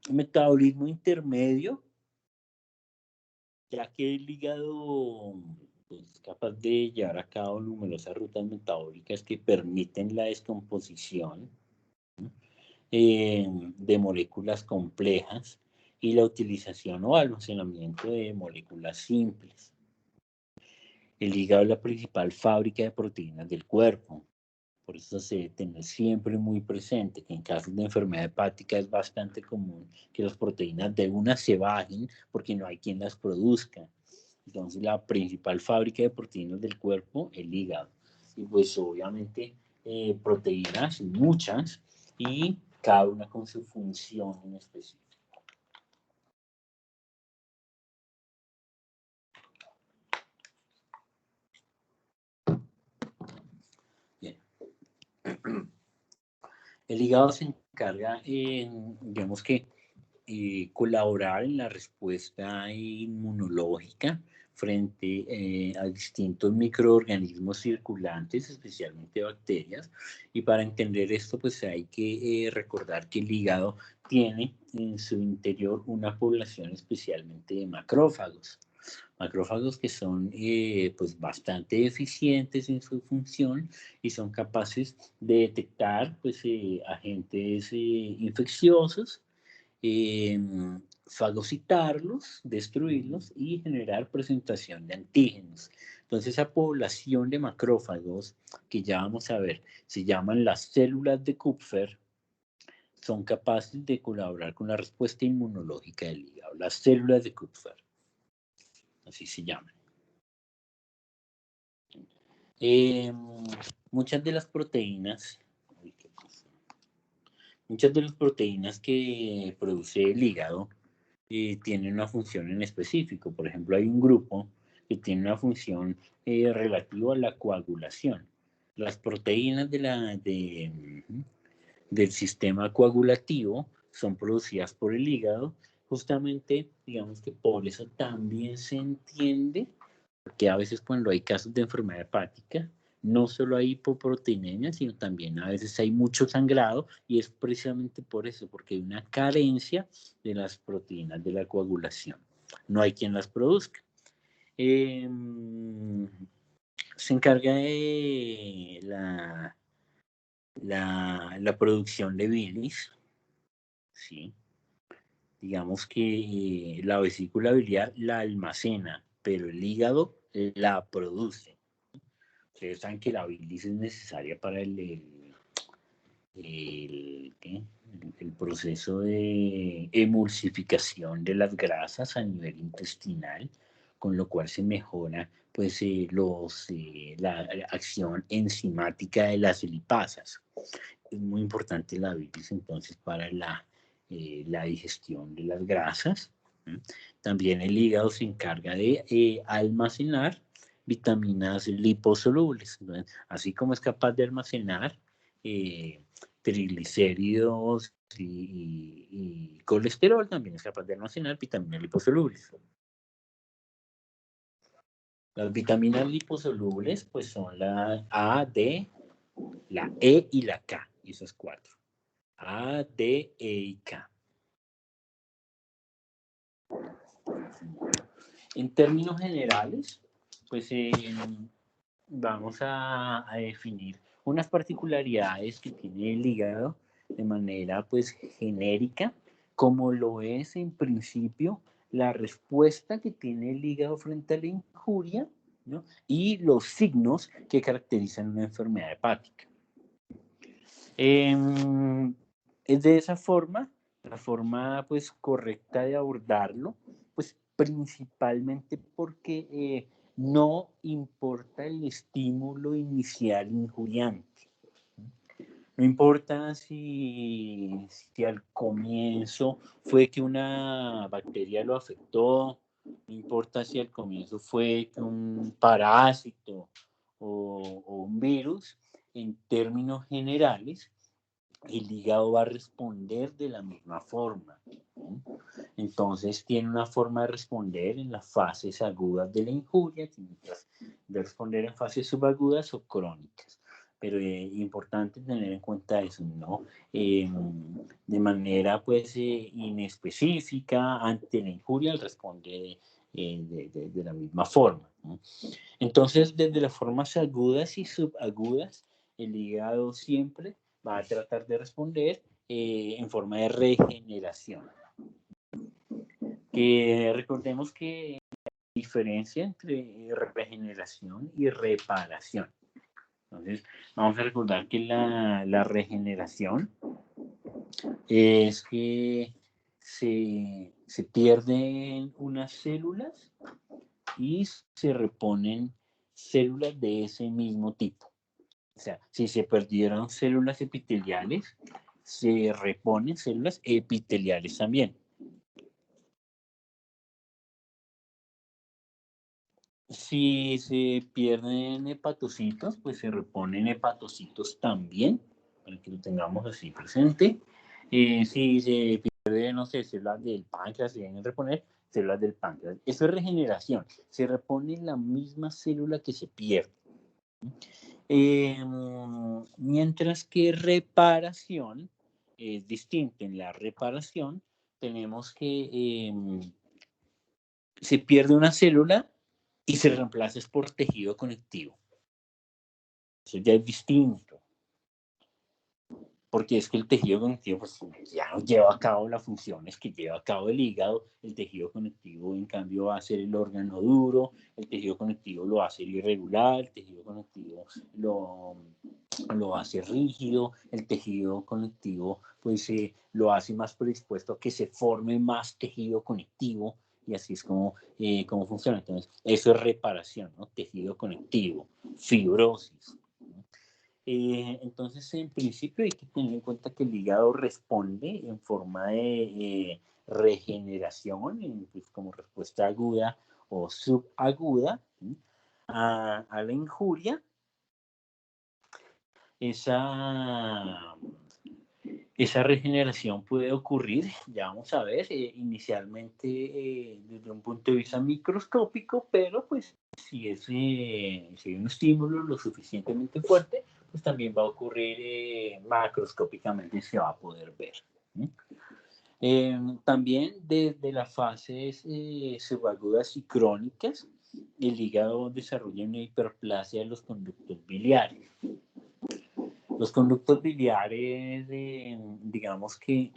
Metabolismo intermedio, ya que el hígado es capaz de llevar a cabo numerosas rutas metabólicas que permiten la descomposición de moléculas complejas y la utilización o almacenamiento de moléculas simples. El hígado es la principal fábrica de proteínas del cuerpo. Por eso se debe tener siempre muy presente que en casos de enfermedad hepática es bastante común que las proteínas de una se bajen porque no hay quien las produzca. Entonces la principal fábrica de proteínas del cuerpo, el hígado. Y pues obviamente proteínas, muchas, y cada una con su función en específico. Bien. El hígado se encarga, digamos que, colaborar en la respuesta inmunológica frente a distintos microorganismos circulantes, especialmente bacterias. Y para entender esto, pues hay que recordar que el hígado tiene en su interior una población especialmente de macrófagos. Macrófagos que son pues bastante eficientes en su función y son capaces de detectar pues, agentes infecciosos, fagocitarlos, destruirlos y generar presentación de antígenos. Entonces esa población de macrófagos que ya vamos a ver se llaman las células de Kupffer, son capaces de colaborar con la respuesta inmunológica del hígado, las células de Kupffer, así se llaman. Muchas de las proteínas que produce el hígado tienen una función en específico. Por ejemplo, hay un grupo que tiene una función relativa a la coagulación. Las proteínas del sistema coagulativo son producidas por el hígado, justamente, digamos que por eso también se entiende que a veces cuando hay casos de enfermedad hepática, no solo hay hipoproteinemia, sino también a veces hay mucho sangrado y es precisamente por eso, porque hay una carencia de las proteínas de la coagulación. No hay quien las produzca. Se encarga de la producción de bilis, ¿sí? Digamos que la vesícula biliar la almacena, pero el hígado la produce. Ustedes saben que la bilis es necesaria para el proceso de emulsificación de las grasas a nivel intestinal, con lo cual se mejora pues, la acción enzimática de las lipasas. Es muy importante la bilis entonces para la digestión de las grasas. También el hígado se encarga de almacenar vitaminas liposolubles. Entonces, así como es capaz de almacenar triglicéridos y colesterol, también es capaz de almacenar vitaminas liposolubles. Las vitaminas liposolubles pues son la A, D, la E y la K, esas cuatro. A, D, E y K. En términos generales, pues vamos a definir unas particularidades que tiene el hígado de manera pues genérica, como lo es en principio la respuesta que tiene el hígado frente a la injuria, ¿no? Y los signos que caracterizan una enfermedad hepática. Es de esa forma, la forma pues correcta de abordarlo, pues principalmente porque no importa el estímulo inicial injuriante. No importa si al comienzo fue que una bacteria lo afectó, no importa si al comienzo fue un parásito o un virus, en términos generales, el hígado va a responder de la misma forma. Entonces tiene una forma de responder en las fases agudas de la injuria, tiene de responder en fases subagudas o crónicas. Pero es importante tener en cuenta eso, ¿no? De manera pues inespecífica ante la injuria, él responde de la misma forma, ¿no? Entonces, desde las formas agudas y subagudas, el hígado siempre va a tratar de responder en forma de regeneración. Recordemos que diferencia entre regeneración y reparación. Entonces, vamos a recordar que la regeneración es que se pierden unas células y se reponen células de ese mismo tipo. O sea, si se perdieron células epiteliales, se reponen células epiteliales también. Si se pierden hepatocitos, pues se reponen hepatocitos también, para que lo tengamos así presente. Si se pierden, no sé, células del páncreas, se deben reponer células del páncreas. Eso es regeneración. Se repone la misma célula que se pierde. Mientras que reparación es distinto. En la reparación tenemos que se pierde una célula y se reemplaza por tejido conectivo. Eso ya es distinto. Porque es que el tejido conectivo pues, ya no lleva a cabo las funciones que lleva a cabo el hígado. El tejido conectivo, en cambio, va a ser el órgano duro. El tejido conectivo lo hace irregular. El tejido conectivo lo hace rígido. El tejido conectivo pues, lo hace más predispuesto a que se forme más tejido conectivo. Y así es como funciona. Entonces, eso es reparación, ¿no? Tejido conectivo, fibrosis. Entonces, en principio hay que tener en cuenta que el hígado responde en forma de regeneración, pues, como respuesta aguda o subaguda a la injuria. Esa regeneración puede ocurrir, ya vamos a ver, inicialmente desde un punto de vista microscópico, pero pues si hay un estímulo lo suficientemente fuerte, pues también va a ocurrir macroscópicamente, se va a poder ver. También desde las fases subagudas y crónicas, el hígado desarrolla una hiperplasia de los conductos biliares. Los conductos biliares, digamos que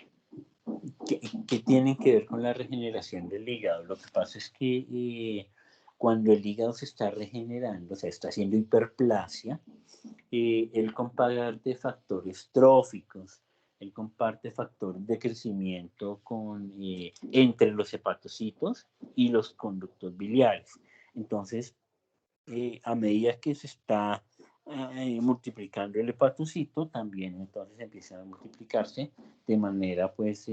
tienen que ver con la regeneración del hígado. Lo que pasa es que cuando el hígado se está regenerando, o sea, está haciendo hiperplasia, él comparte factores tróficos, él comparte factores de crecimiento entre los hepatocitos y los conductos biliares. Entonces, a medida que se está multiplicando el hepatocito, también entonces empiezan a multiplicarse de manera pues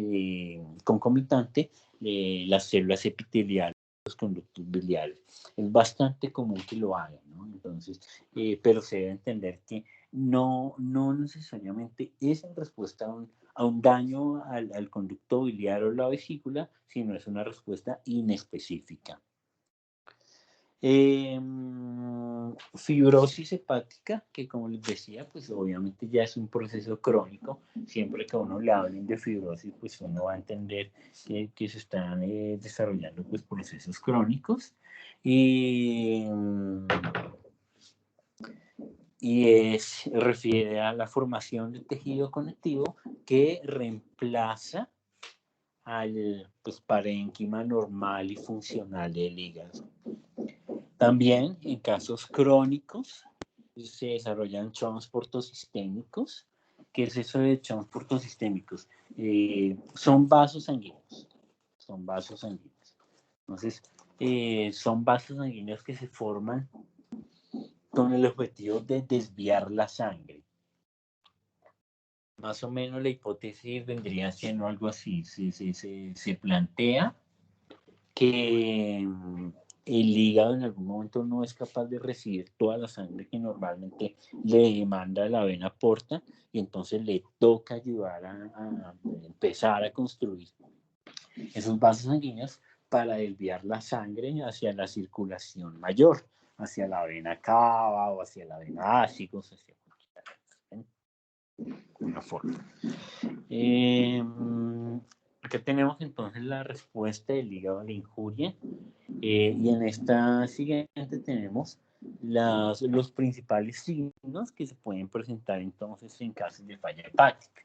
concomitante las células epiteliales, los conductos biliares. Es bastante común que lo hagan, ¿no? Entonces, pero se debe entender que no necesariamente es en respuesta a un daño al conducto biliar o la vesícula, sino es una respuesta inespecífica. Fibrosis hepática, que como les decía, pues obviamente ya es un proceso crónico. Siempre que a uno le hablen de fibrosis, pues uno va a entender que se están desarrollando pues, procesos crónicos. Y refiere a la formación del tejido conectivo que reemplaza al pues, parénquima normal y funcional del hígado. También en casos crónicos se desarrollan shunts portosistémicos. ¿Qué es eso de shunts portosistémicos? Son vasos sanguíneos. Son vasos sanguíneos. Entonces, son vasos sanguíneos que se forman con el objetivo de desviar la sangre. Más o menos la hipótesis vendría siendo algo así. Se plantea que el hígado en algún momento no es capaz de recibir toda la sangre que normalmente le demanda la vena porta y entonces le toca ayudar a empezar a construir esos vasos sanguíneos para desviar la sangre hacia la circulación mayor, hacia la vena cava o hacia la vena ácigos, hacia una forma. Aquí tenemos entonces la respuesta del hígado a la injuria. Y en esta siguiente tenemos los principales signos que se pueden presentar entonces en casos de falla hepática.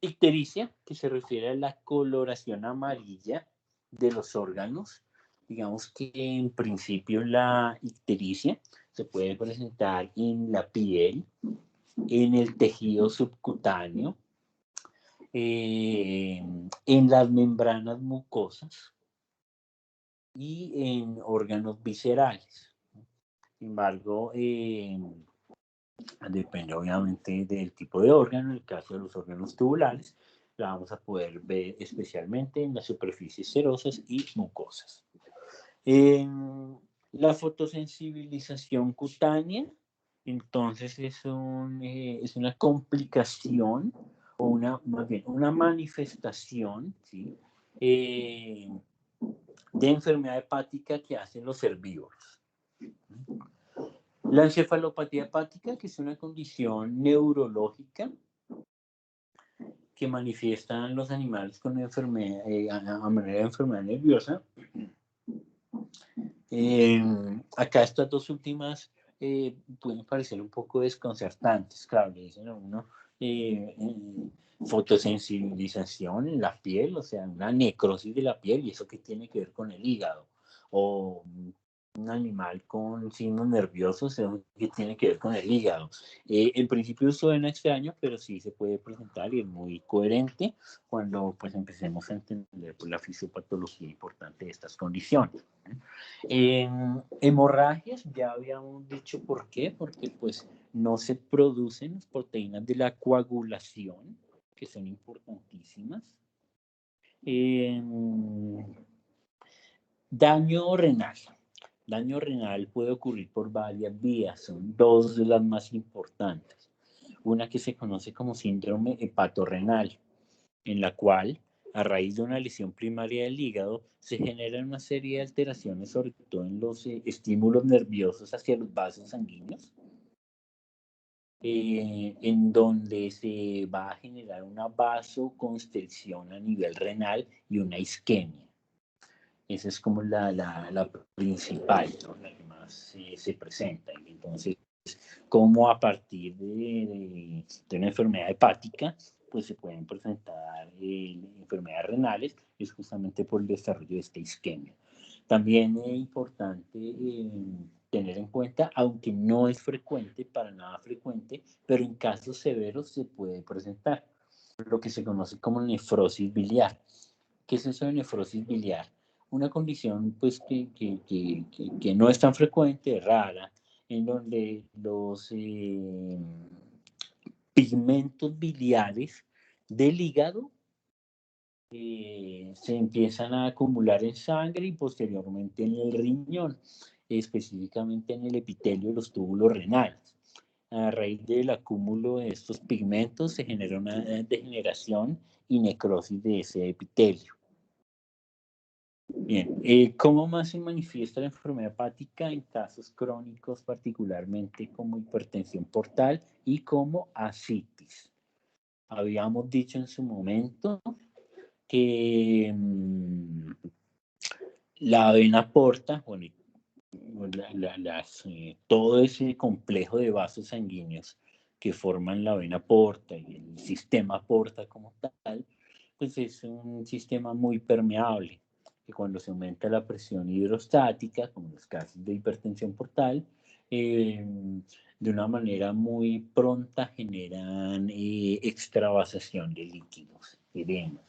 Ictericia, que se refiere a la coloración amarilla de los órganos. Digamos que en principio la ictericia se puede presentar en la piel, en el tejido subcutáneo, en las membranas mucosas y en órganos viscerales. Sin embargo, depende obviamente del tipo de órgano. En el caso de los órganos tubulares, la vamos a poder ver especialmente en las superficies serosas y mucosas. La fotosensibilización cutánea, entonces es una complicación o más bien una manifestación, ¿sí? De enfermedad hepática que hacen los herbívoros. La encefalopatía hepática, que es una condición neurológica que manifiestan los animales con enfermedad, a manera de enfermedad nerviosa. Acá estas dos últimas pueden parecer un poco desconcertantes. Claro, le dicen a uno fotosensibilización en la piel, o sea, una necrosis de la piel, y eso que tiene que ver con el hígado, o un animal con signos nerviosos que tiene que ver con el hígado. En principio suena extraño, pero sí se puede presentar y es muy coherente cuando pues empecemos a entender pues, la fisiopatología importante de estas condiciones. Hemorragias, ya habíamos dicho por qué, porque pues no se producen las proteínas de la coagulación, que son importantísimas. Daño renal. Daño renal puede ocurrir por varias vías, son dos de las más importantes. Una que se conoce como síndrome hepatorrenal, en la cual, a raíz de una lesión primaria del hígado, se generan una serie de alteraciones, sobre todo en los estímulos nerviosos hacia los vasos sanguíneos, en donde se va a generar una vasoconstricción a nivel renal y una isquemia. Esa es como la principal, ¿no? La que más se presenta. Entonces, como a partir de una enfermedad hepática, pues se pueden presentar enfermedades renales, es justamente por el desarrollo de esta isquemia. También es importante tener en cuenta, aunque no es frecuente, para nada frecuente, pero en casos severos se puede presentar lo que se conoce como nefrosis biliar. ¿Qué es eso de nefrosis biliar? Una condición pues que no es tan frecuente, rara, en donde los pigmentos biliares del hígado se empiezan a acumular en sangre y posteriormente en el riñón, específicamente en el epitelio de los túbulos renales. A raíz del acúmulo de estos pigmentos se genera una degeneración y necrosis de ese epitelio. Bien, ¿cómo más se manifiesta la enfermedad hepática en casos crónicos, particularmente como hipertensión portal y como ascitis? Habíamos dicho en su momento que la vena porta, bueno, todo ese complejo de vasos sanguíneos que forman la vena porta y el sistema porta como tal, pues es un sistema muy permeable, que cuando se aumenta la presión hidrostática, como en los casos de hipertensión portal, de una manera muy pronta generan extravasación de líquidos, edemas.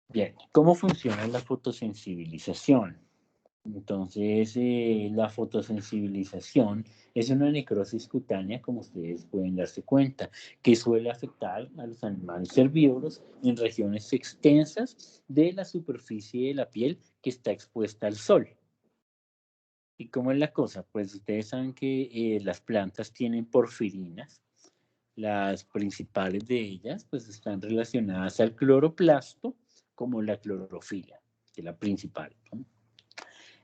Bien, ¿cómo funciona la fotosensibilización? Entonces, la fotosensibilización es una necrosis cutánea, como ustedes pueden darse cuenta, que suele afectar a los animales herbívoros en regiones extensas de la superficie de la piel que está expuesta al sol. ¿Y cómo es la cosa? Pues ustedes saben que las plantas tienen porfirinas. Las principales de ellas pues están relacionadas al cloroplasto como la clorofila, que es la principal, ¿no?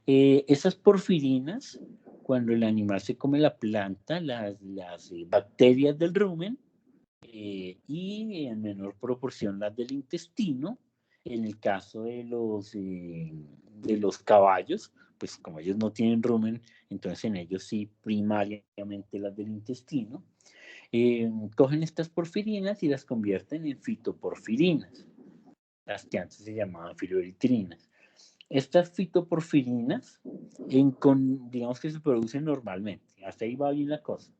Esas porfirinas, cuando el animal se come la planta, las bacterias del rumen y en menor proporción las del intestino, en el caso de los caballos, pues como ellos no tienen rumen, entonces en ellos sí primariamente las del intestino, cogen estas porfirinas y las convierten en fitoporfirinas. las que antes se llamaban fitoeritrinas. Estas fitoporfirinas, digamos que se producen normalmente, hasta ahí va bien la cosa.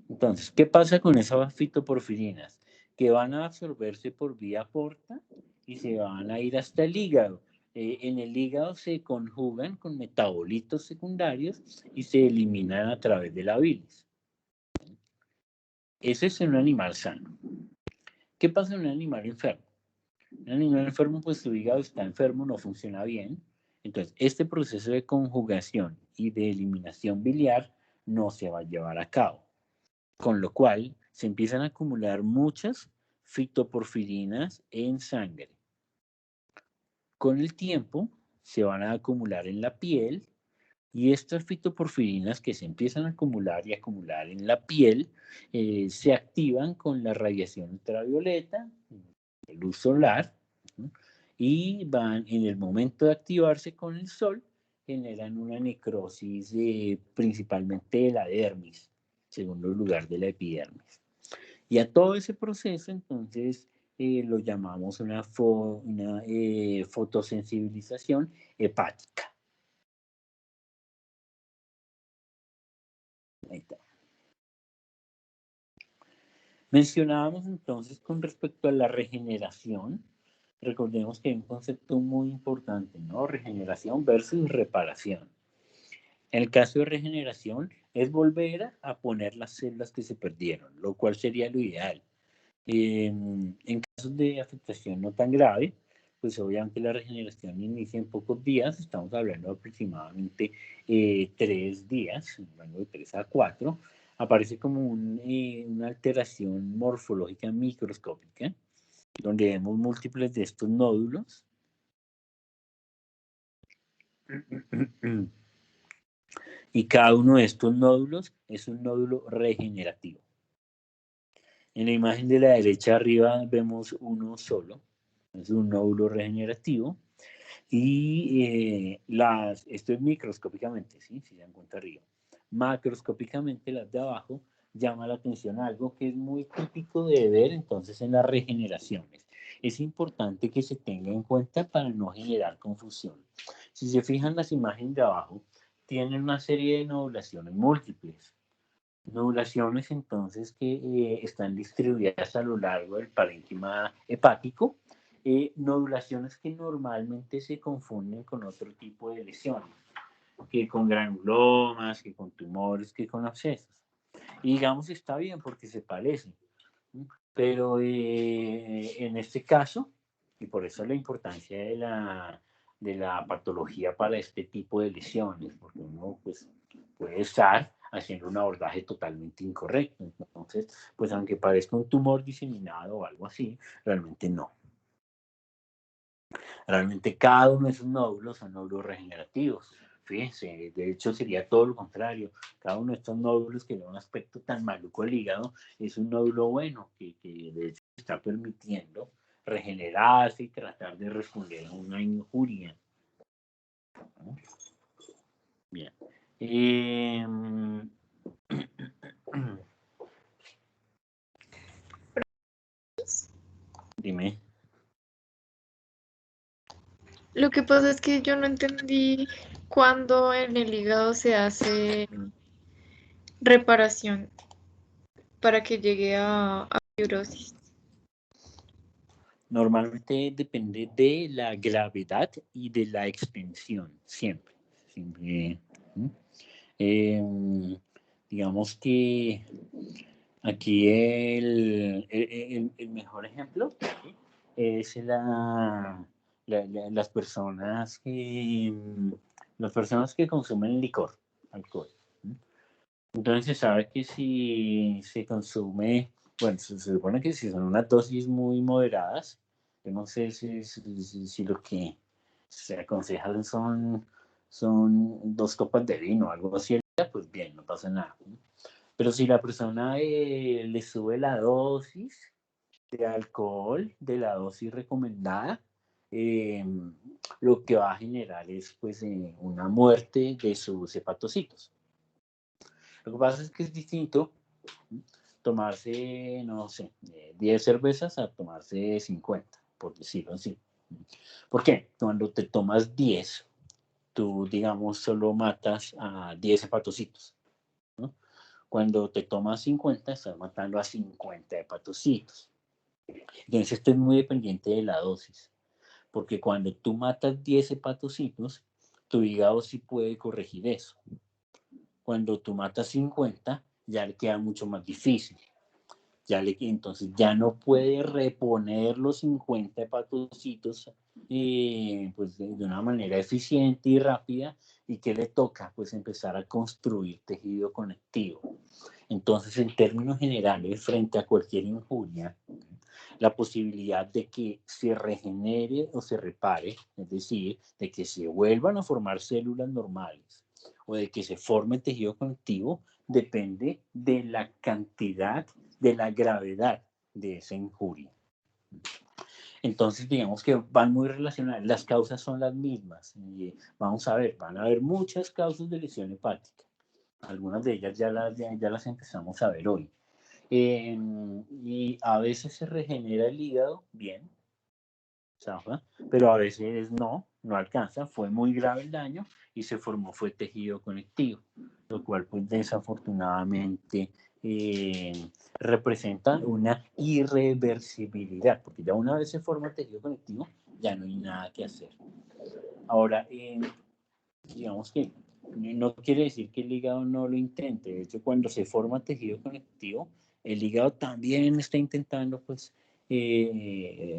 Entonces, ¿qué pasa con esas fitoporfirinas? Que van a absorberse por vía porta y se van a ir hasta el hígado. En el hígado se conjugan con metabolitos secundarios y se eliminan a través de la bilis. Ese es un animal sano. ¿Qué pasa en un animal enfermo? Un animal enfermo, pues su hígado está enfermo, no funciona bien. Entonces, este proceso de conjugación y de eliminación biliar no se va a llevar a cabo. Con lo cual, se empiezan a acumular muchas fitoporfirinas en sangre. Con el tiempo, se van a acumular en la piel y estas fitoporfirinas que se empiezan a acumular y acumular en la piel se activan con la radiación ultravioleta, luz solar, ¿no? Y van en el momento de activarse con el sol, generan una necrosis principalmente de la dermis, segundo lugar de la epidermis. Y a todo ese proceso, entonces, lo llamamos una fotosensibilización hepática. Ahí está. Mencionábamos entonces con respecto a la regeneración, recordemos que hay un concepto muy importante, ¿no? Regeneración versus reparación. En el caso de regeneración es volver a poner las células que se perdieron, lo cual sería lo ideal. En casos de afectación no tan grave, pues obviamente la regeneración inicia en pocos días, estamos hablando de aproximadamente 3 días, hablando de 3 a 4, aparece como una alteración morfológica microscópica, donde vemos múltiples de estos nódulos. Y cada uno de estos nódulos es un nódulo regenerativo. En la imagen de la derecha arriba vemos uno solo, es un nódulo regenerativo. Y esto es microscópicamente, ¿sí? Si se dan cuenta arriba. Macroscópicamente, las de abajo, llama la atención algo que es muy típico de ver entonces en las regeneraciones. Es importante que se tenga en cuenta para no generar confusión. Si se fijan las imágenes de abajo, tienen una serie de nodulaciones múltiples. Nodulaciones entonces que están distribuidas a lo largo del parénquima hepático, nodulaciones que normalmente se confunden con otro tipo de lesiones, que con granulomas, que con tumores, que con abscesos. Y digamos está bien porque se parecen, pero en este caso, y por eso la importancia de la patología para este tipo de lesiones, porque uno pues, puede estar haciendo un abordaje totalmente incorrecto. Entonces, pues aunque parezca un tumor diseminado o algo así, realmente no. Realmente cada uno de esos nódulos son nódulos regenerativos. Fíjense, de hecho sería todo lo contrario. Cada uno de estos nódulos que da un aspecto tan maluco al hígado es un nódulo bueno que de hecho está permitiendo regenerarse y tratar de responder a una injuria. Bien. Dime. Lo que pasa es que yo no entendí cuándo en el hígado se hace reparación para que llegue a fibrosis. Normalmente depende de la gravedad y de la extensión, siempre. Digamos que aquí el mejor ejemplo es las personas que consumen licor, alcohol. Entonces se sabe que si se consume, bueno, se supone que si son unas dosis muy moderadas, yo no sé si lo que se aconseja son 2 copas de vino, algo así, pues bien, no pasa nada. Pero si la persona le sube la dosis de alcohol, de la dosis recomendada, lo que va a generar es pues una muerte de sus hepatocitos. Lo que pasa es que es distinto tomarse, no sé, 10 cervezas a tomarse 50. por decirlo así. ¿Por qué? Cuando te tomas 10, tú, digamos, solo matas a 10 hepatocitos, ¿no? Cuando te tomas 50, estás matando a 50 hepatocitos. Entonces, esto es muy dependiente de la dosis, porque cuando tú matas 10 hepatocitos, tu hígado sí puede corregir eso. Cuando tú matas 50, ya le queda mucho más difícil. Entonces ya no puede reponer los 50 hepatocitos pues de una manera eficiente y rápida. ¿Y qué le toca? Pues empezar a construir tejido conectivo. Entonces, en términos generales, frente a cualquier injuria, la posibilidad de que se regenere o se repare, es decir, de que se vuelvan a formar células normales o de que se forme tejido conectivo, depende de la cantidad, de la gravedad de esa injuria. Entonces, digamos que van muy relacionadas, las causas son las mismas. Y vamos a ver, van a haber muchas causas de lesión hepática. Algunas de ellas ya las empezamos a ver hoy. Y a veces se regenera el hígado, bien, ¿sabes? Pero a veces no alcanza, fue muy grave el daño y fue tejido conectivo, lo cual pues desafortunadamente representa una irreversibilidad, porque ya una vez se forma tejido conectivo, ya no hay nada que hacer. Ahora, digamos que no quiere decir que el hígado no lo intente. De hecho, cuando se forma tejido conectivo, el hígado también está intentando pues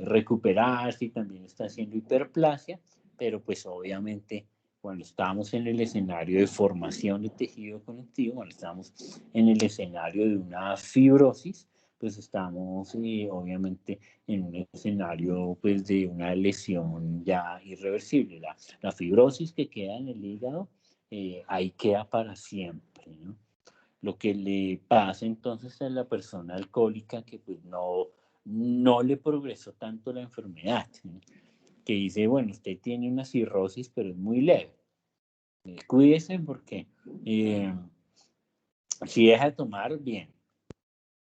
recuperarse y también está haciendo hiperplasia, pero pues obviamente cuando estamos en el escenario de formación de tejido conectivo, cuando estamos en el escenario de una fibrosis, pues estamos obviamente en un escenario pues de una lesión ya irreversible. La fibrosis que queda en el hígado, ahí queda para siempre, ¿no? Lo que le pasa entonces a la persona alcohólica que pues no le progresó tanto la enfermedad, ¿sí? Que dice, bueno, usted tiene una cirrosis, pero es muy leve. Cuídese porque si deja de tomar, bien,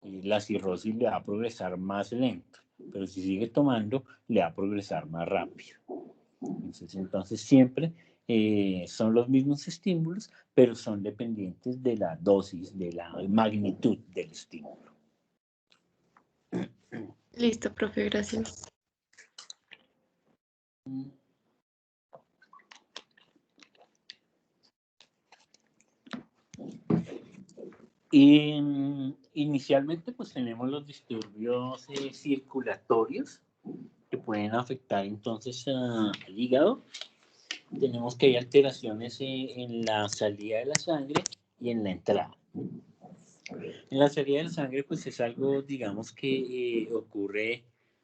la cirrosis le va a progresar más lento, pero si sigue tomando, le va a progresar más rápido. Entonces siempre son los mismos estímulos, pero son dependientes de la dosis, de la magnitud del estímulo. Listo, profe, gracias. Y inicialmente pues tenemos los disturbios circulatorios que pueden afectar entonces al hígado. Tenemos que hay alteraciones en la salida de la sangre y en la entrada. En la salida de la sangre pues es algo, digamos, que ocurre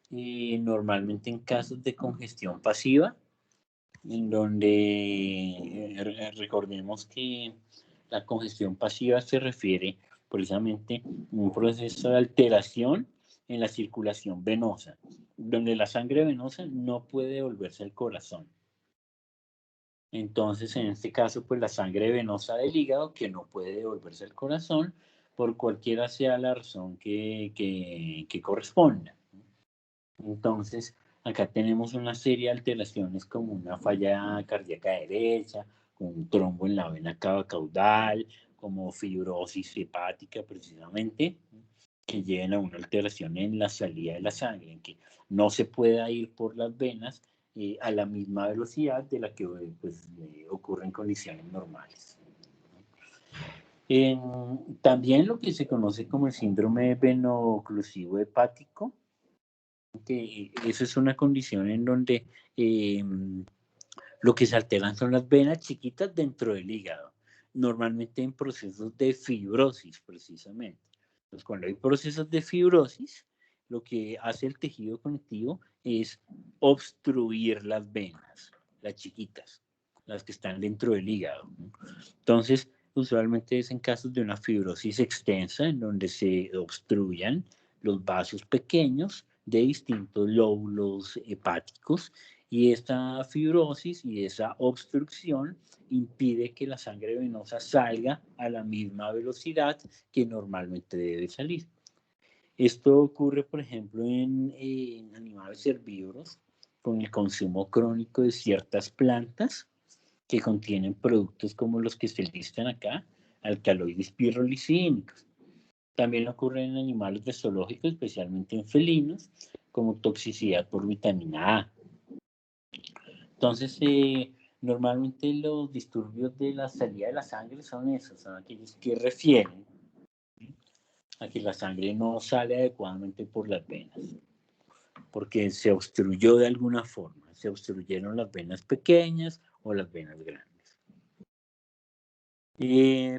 normalmente en casos de congestión pasiva, en donde recordemos que la congestión pasiva se refiere precisamente a un proceso de alteración en la circulación venosa, donde la sangre venosa no puede devolverse al corazón. Entonces, en este caso, pues la sangre venosa del hígado que no puede devolverse al corazón por cualquiera sea la razón que corresponda. Entonces, acá tenemos una serie de alteraciones como una falla cardíaca derecha, como un trombo en la vena cava caudal, como fibrosis hepática precisamente, que lleven a una alteración en la salida de la sangre, en que no se pueda ir por las venas a la misma velocidad de la que pues, ocurre en condiciones normales. También lo que se conoce como el síndrome veno-oclusivo hepático, que eso es una condición en donde lo que se alteran son las venas chiquitas dentro del hígado, normalmente en procesos de fibrosis precisamente. Entonces, cuando hay procesos de fibrosis, lo que hace el tejido conectivo es obstruir las venas, las chiquitas, las que están dentro del hígado. Entonces, usualmente es en casos de una fibrosis extensa, en donde se obstruyan los vasos pequeños de distintos lóbulos hepáticos, y esta fibrosis y esa obstrucción impide que la sangre venosa salga a la misma velocidad que normalmente debe salir. Esto ocurre, por ejemplo, en animales herbívoros con el consumo crónico de ciertas plantas que contienen productos como los que se listan acá, alcaloides pirrolicínicos. También ocurre en animales de zoológicos, especialmente en felinos, como toxicidad por vitamina A. Entonces, normalmente los disturbios de la salida de la sangre son esos, son aquellos que refieren a que la sangre no sale adecuadamente por las venas, porque se obstruyó de alguna forma, se obstruyeron las venas pequeñas o las venas grandes.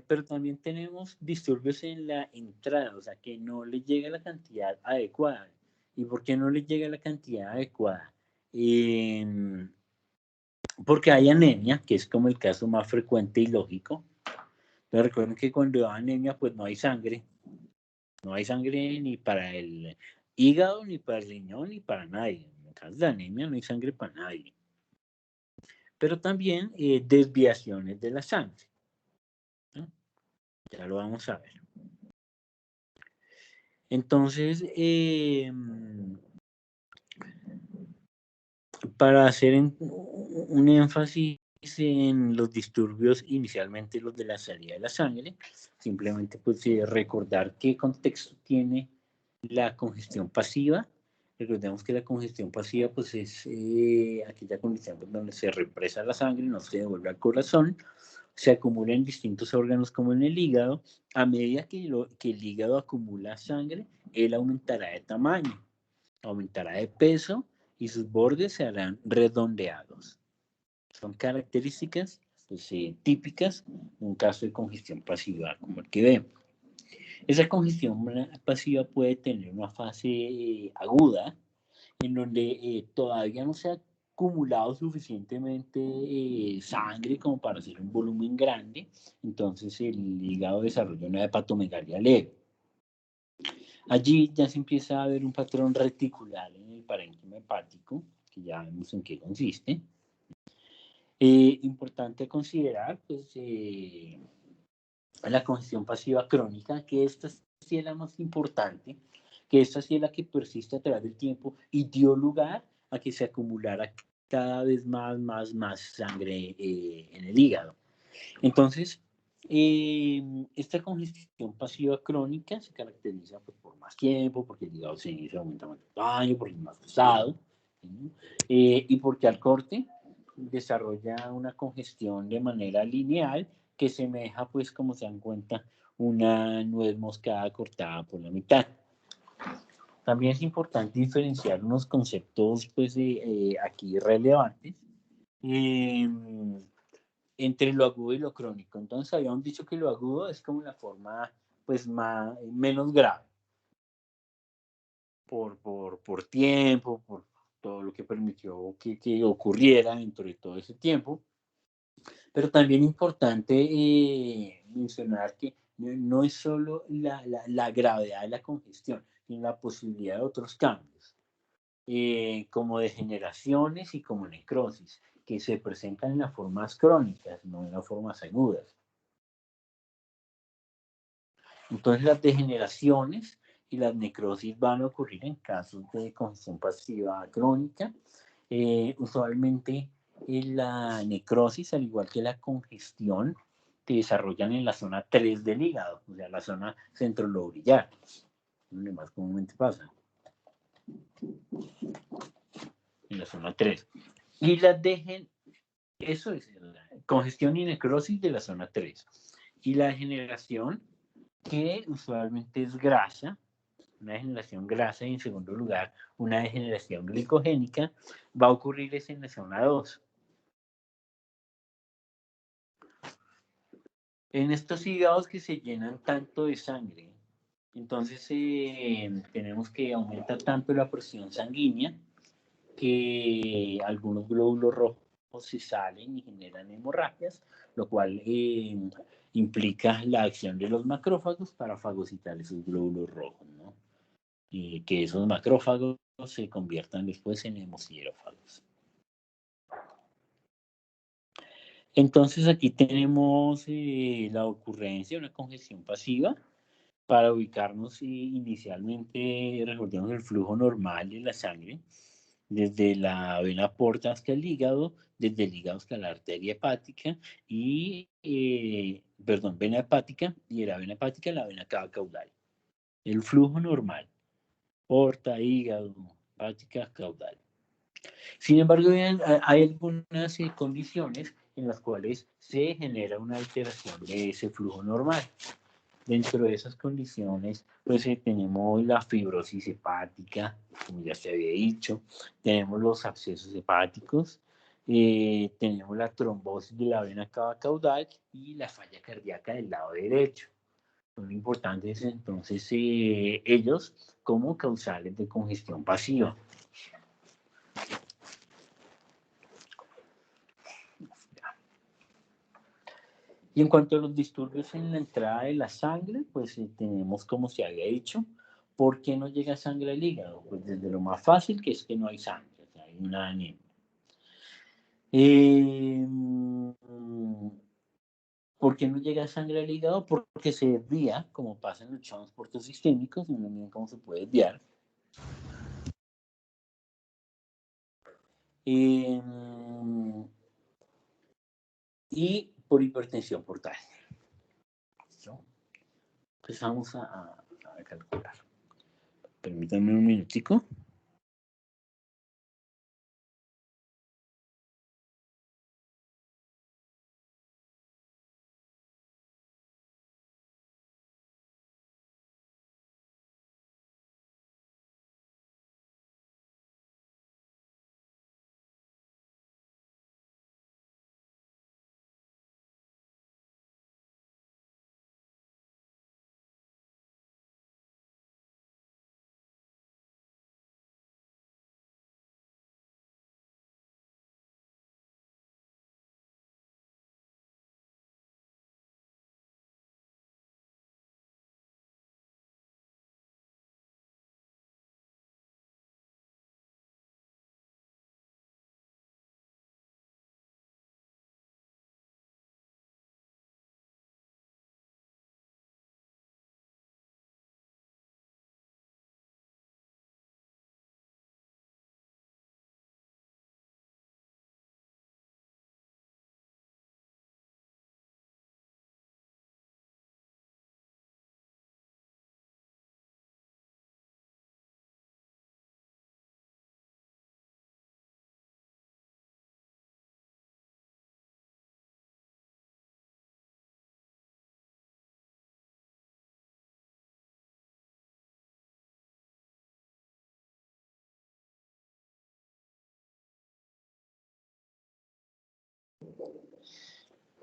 Pero también tenemos disturbios en la entrada, o sea, que no le llega la cantidad adecuada. ¿Y por qué no le llega la cantidad adecuada? Porque hay anemia, que es como el caso más frecuente y lógico. Pero recuerden que cuando hay anemia, pues no hay sangre. No hay sangre ni para el hígado, ni para el riñón, ni para nadie. En el caso de anemia no hay sangre para nadie. Pero también desviaciones de la sangre, ¿no? Ya lo vamos a ver. Entonces, para hacer un énfasis en los disturbios, inicialmente los de la salida de la sangre, simplemente pues recordar qué contexto tiene la congestión pasiva. Recordemos que la congestión pasiva pues es aquella condición donde se represa la sangre, no se devuelve al corazón, se acumula en distintos órganos como en el hígado. A medida que el hígado acumula sangre, él aumentará de tamaño, aumentará de peso y sus bordes se harán redondeados. Son características pues, típicas en un caso de congestión pasiva como el que vemos. Esa congestión pasiva puede tener una fase aguda en donde todavía no se ha acumulado suficientemente sangre como para hacer un volumen grande, entonces el hígado desarrolla una hepatomegalia leve. Allí ya se empieza a ver un patrón reticular en el parénquima hepático, que ya vemos en qué consiste. Importante considerar, pues, la congestión pasiva crónica, que esta sí es la más importante, que esta sí es la que persiste a través del tiempo y dio lugar a que se acumulara cada vez más sangre en el hígado. Entonces, esta congestión pasiva crónica se caracteriza pues, por más tiempo, porque el hígado se aumenta más de tamaño, porque es más pesado, ¿sí? Y porque al corte desarrolla una congestión de manera lineal que semeja, pues, como se dan cuenta, una nuez moscada cortada por la mitad. También es importante diferenciar unos conceptos, pues, aquí relevantes entre lo agudo y lo crónico. Entonces, habíamos dicho que lo agudo es como la forma, pues, menos grave. Por tiempo, por todo lo que permitió que ocurriera dentro de todo ese tiempo. Pero también importante mencionar que no es solo la gravedad de la congestión, sino la posibilidad de otros cambios, como degeneraciones y como necrosis, que se presentan en las formas crónicas, no en las formas agudas. Entonces las degeneraciones y las necrosis van a ocurrir en casos de congestión pasiva crónica. Usualmente la necrosis, al igual que la congestión, se desarrollan en la zona 3 del hígado, o sea, la zona centrolobrillar, donde más comúnmente pasa. En la zona 3. Y eso es la congestión y necrosis de la zona 3. Y la degeneración, que usualmente es grasa, una degeneración grasa y en segundo lugar una degeneración glicogénica, va a ocurrir es en la zona 2. En estos hígados que se llenan tanto de sangre, entonces tenemos que aumenta tanto la presión sanguínea que algunos glóbulos rojos se salen y generan hemorragias, lo cual implica la acción de los macrófagos para fagocitar esos glóbulos rojos, ¿no? Y que esos macrófagos se conviertan después en hemosiderófagos. Entonces aquí tenemos la ocurrencia de una congestión pasiva para ubicarnos inicialmente, recordemos el flujo normal de la sangre, desde la vena porta hasta el hígado, desde el hígado hasta la arteria hepática y, perdón, vena hepática y de la vena hepática a la vena cava caudal. El flujo normal, porta, hígado, hepática, caudal. Sin embargo, hay algunas condiciones en las cuales se genera una alteración de ese flujo normal. Dentro de esas condiciones, pues tenemos la fibrosis hepática, como ya se había dicho, tenemos los abscesos hepáticos, tenemos la trombosis de la vena cava caudal y la falla cardíaca del lado derecho. Son importantes entonces ellos como causales de congestión pasiva. Y en cuanto a los disturbios en la entrada de la sangre, pues tenemos, como se había dicho, ¿por qué no llega sangre al hígado? Pues desde lo más fácil, que es que no hay sangre, o sea, hay una anemia. ¿Por qué no llega sangre al hígado? Porque se desvía, como pasa en los transportes sistémicos, no miren cómo se puede desviar. Y por hipertensión portal. Pues vamos a calcular. Permítanme un minutico.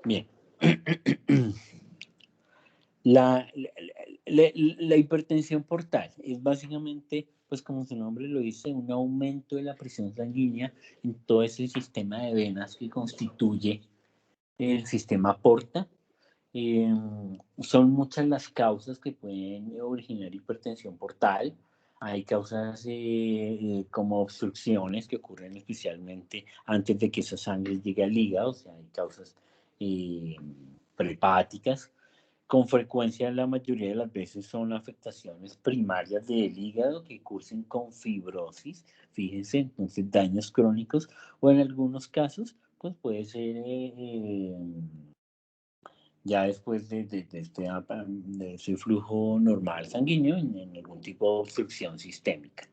Bien. La hipertensión portal es básicamente, pues como su nombre lo dice, un aumento de la presión sanguínea en todo ese sistema de venas que constituye el sistema porta. Son muchas las causas que pueden originar hipertensión portal. Hay causas como obstrucciones que ocurren especialmente antes de que esa sangre llegue al hígado, o sea, hay causas prehepáticas. Con frecuencia, la mayoría de las veces son afectaciones primarias del hígado que cursen con fibrosis, fíjense, entonces daños crónicos, o en algunos casos, pues puede ser ya después de ese flujo normal sanguíneo en algún tipo de obstrucción sistémica.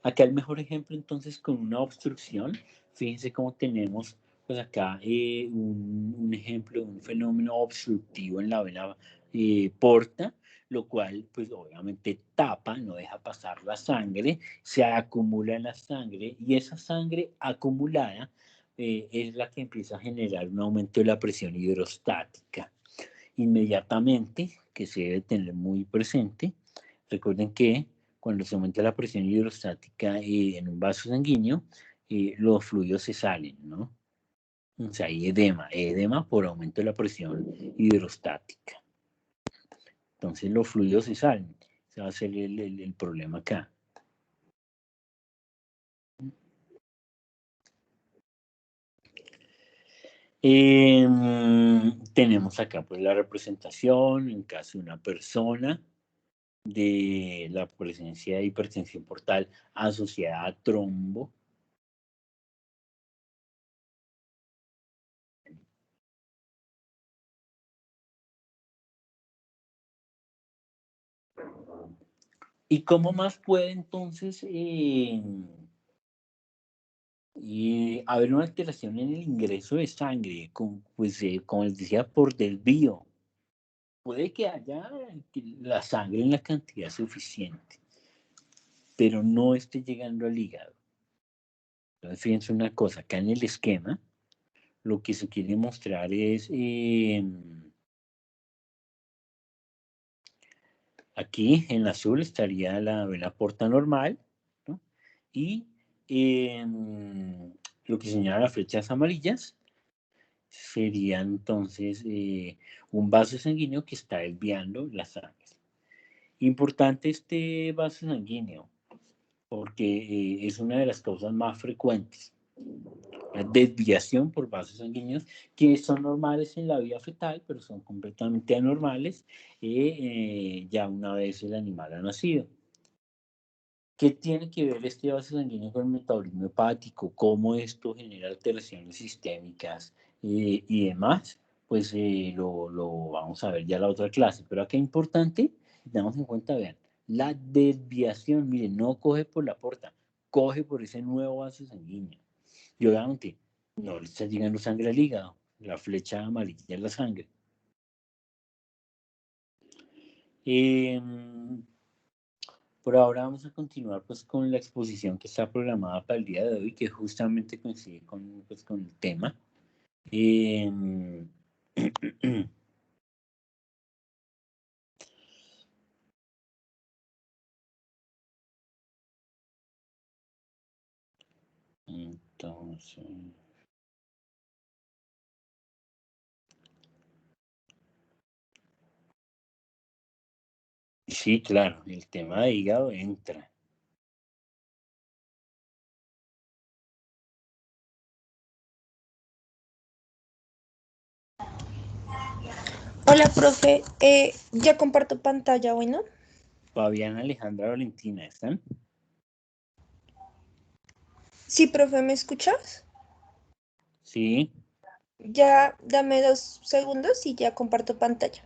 Acá el mejor ejemplo entonces con una obstrucción, fíjense cómo tenemos pues acá un ejemplo de un fenómeno obstructivo en la vena porta, lo cual pues obviamente tapa, no deja pasar la sangre, se acumula en la sangre y esa sangre acumulada es la que empieza a generar un aumento de la presión hidrostática. Inmediatamente, que se debe tener muy presente, recuerden que cuando se aumenta la presión hidrostática en un vaso sanguíneo, los fluidos se salen, ¿no? O sea, hay edema por aumento de la presión hidrostática. Entonces los fluidos se salen. Ese va a ser el problema acá. tenemos acá pues la representación en caso de una persona de la presencia de hipertensión portal asociada a trombo. ¿Y cómo más puede entonces haber una alteración en el ingreso de sangre? Pues, como les decía, por desvío. Puede que haya la sangre en la cantidad suficiente, pero no esté llegando al hígado. Entonces, fíjense una cosa, acá en el esquema, lo que se quiere mostrar es, aquí en azul estaría la vena porta normal, ¿no? Y lo que señala las flechas amarillas sería entonces un vaso sanguíneo que está desviando la sangre. Importante este vaso sanguíneo, porque es una de las causas más frecuentes. La desviación por vasos sanguíneos que son normales en la vida fetal, pero son completamente anormales ya una vez el animal ha nacido. ¿Qué tiene que ver este vaso sanguíneo con el metabolismo hepático? ¿Cómo esto genera alteraciones sistémicas y demás? Pues lo vamos a ver ya en la otra clase. Pero acá es importante, tenemos en cuenta, vean, la desviación, miren, no coge por la porta, coge por ese nuevo vaso sanguíneo. Y obviamente no le está llegando sangre al hígado, la flecha amarilla es la sangre. Por ahora vamos a continuar pues con la exposición que está programada para el día de hoy, que justamente coincide con el tema. Entonces... Sí, claro, el tema de hígado entra. Hola, profe. Ya comparto pantalla, bueno. Fabiana, Alejandra, Valentina, ¿están? Sí, profe, ¿me escuchas? Sí. Ya, dame 2 segundos y ya comparto pantalla.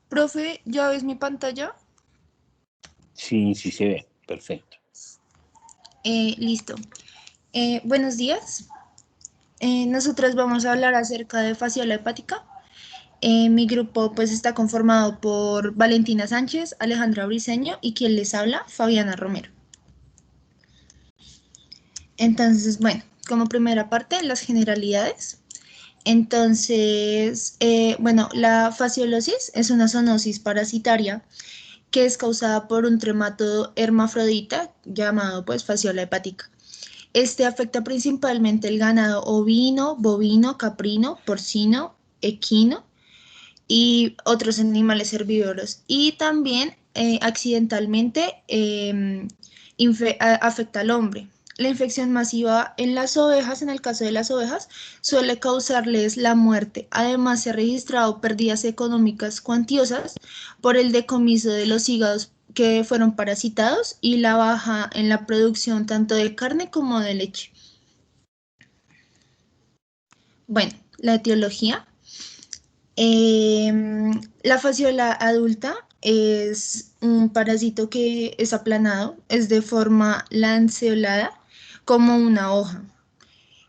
Profe, ¿ya ves mi pantalla? Sí, sí se ve. Perfecto. Listo. Buenos días. Nosotras vamos a hablar acerca de fasciola hepática. Mi grupo pues está conformado por Valentina Sánchez, Alejandra Briceño y quien les habla, Fabiana Romero. Entonces, bueno, como primera parte, las generalidades. Entonces, bueno, la fasciolosis es una zoonosis parasitaria que es causada por un trematodo hermafrodita llamado pues fasciola hepática. Este afecta principalmente el ganado ovino, bovino, caprino, porcino, equino y otros animales herbívoros. Y también accidentalmente afecta al hombre. La infección masiva en las ovejas, en el caso de las ovejas, suele causarles la muerte. Además, se han registrado pérdidas económicas cuantiosas por el decomiso de los hígados que fueron parasitados y la baja en la producción tanto de carne como de leche. Bueno, la etiología. La fasciola adulta es un parásito que es aplanado, es de forma lanceolada como una hoja.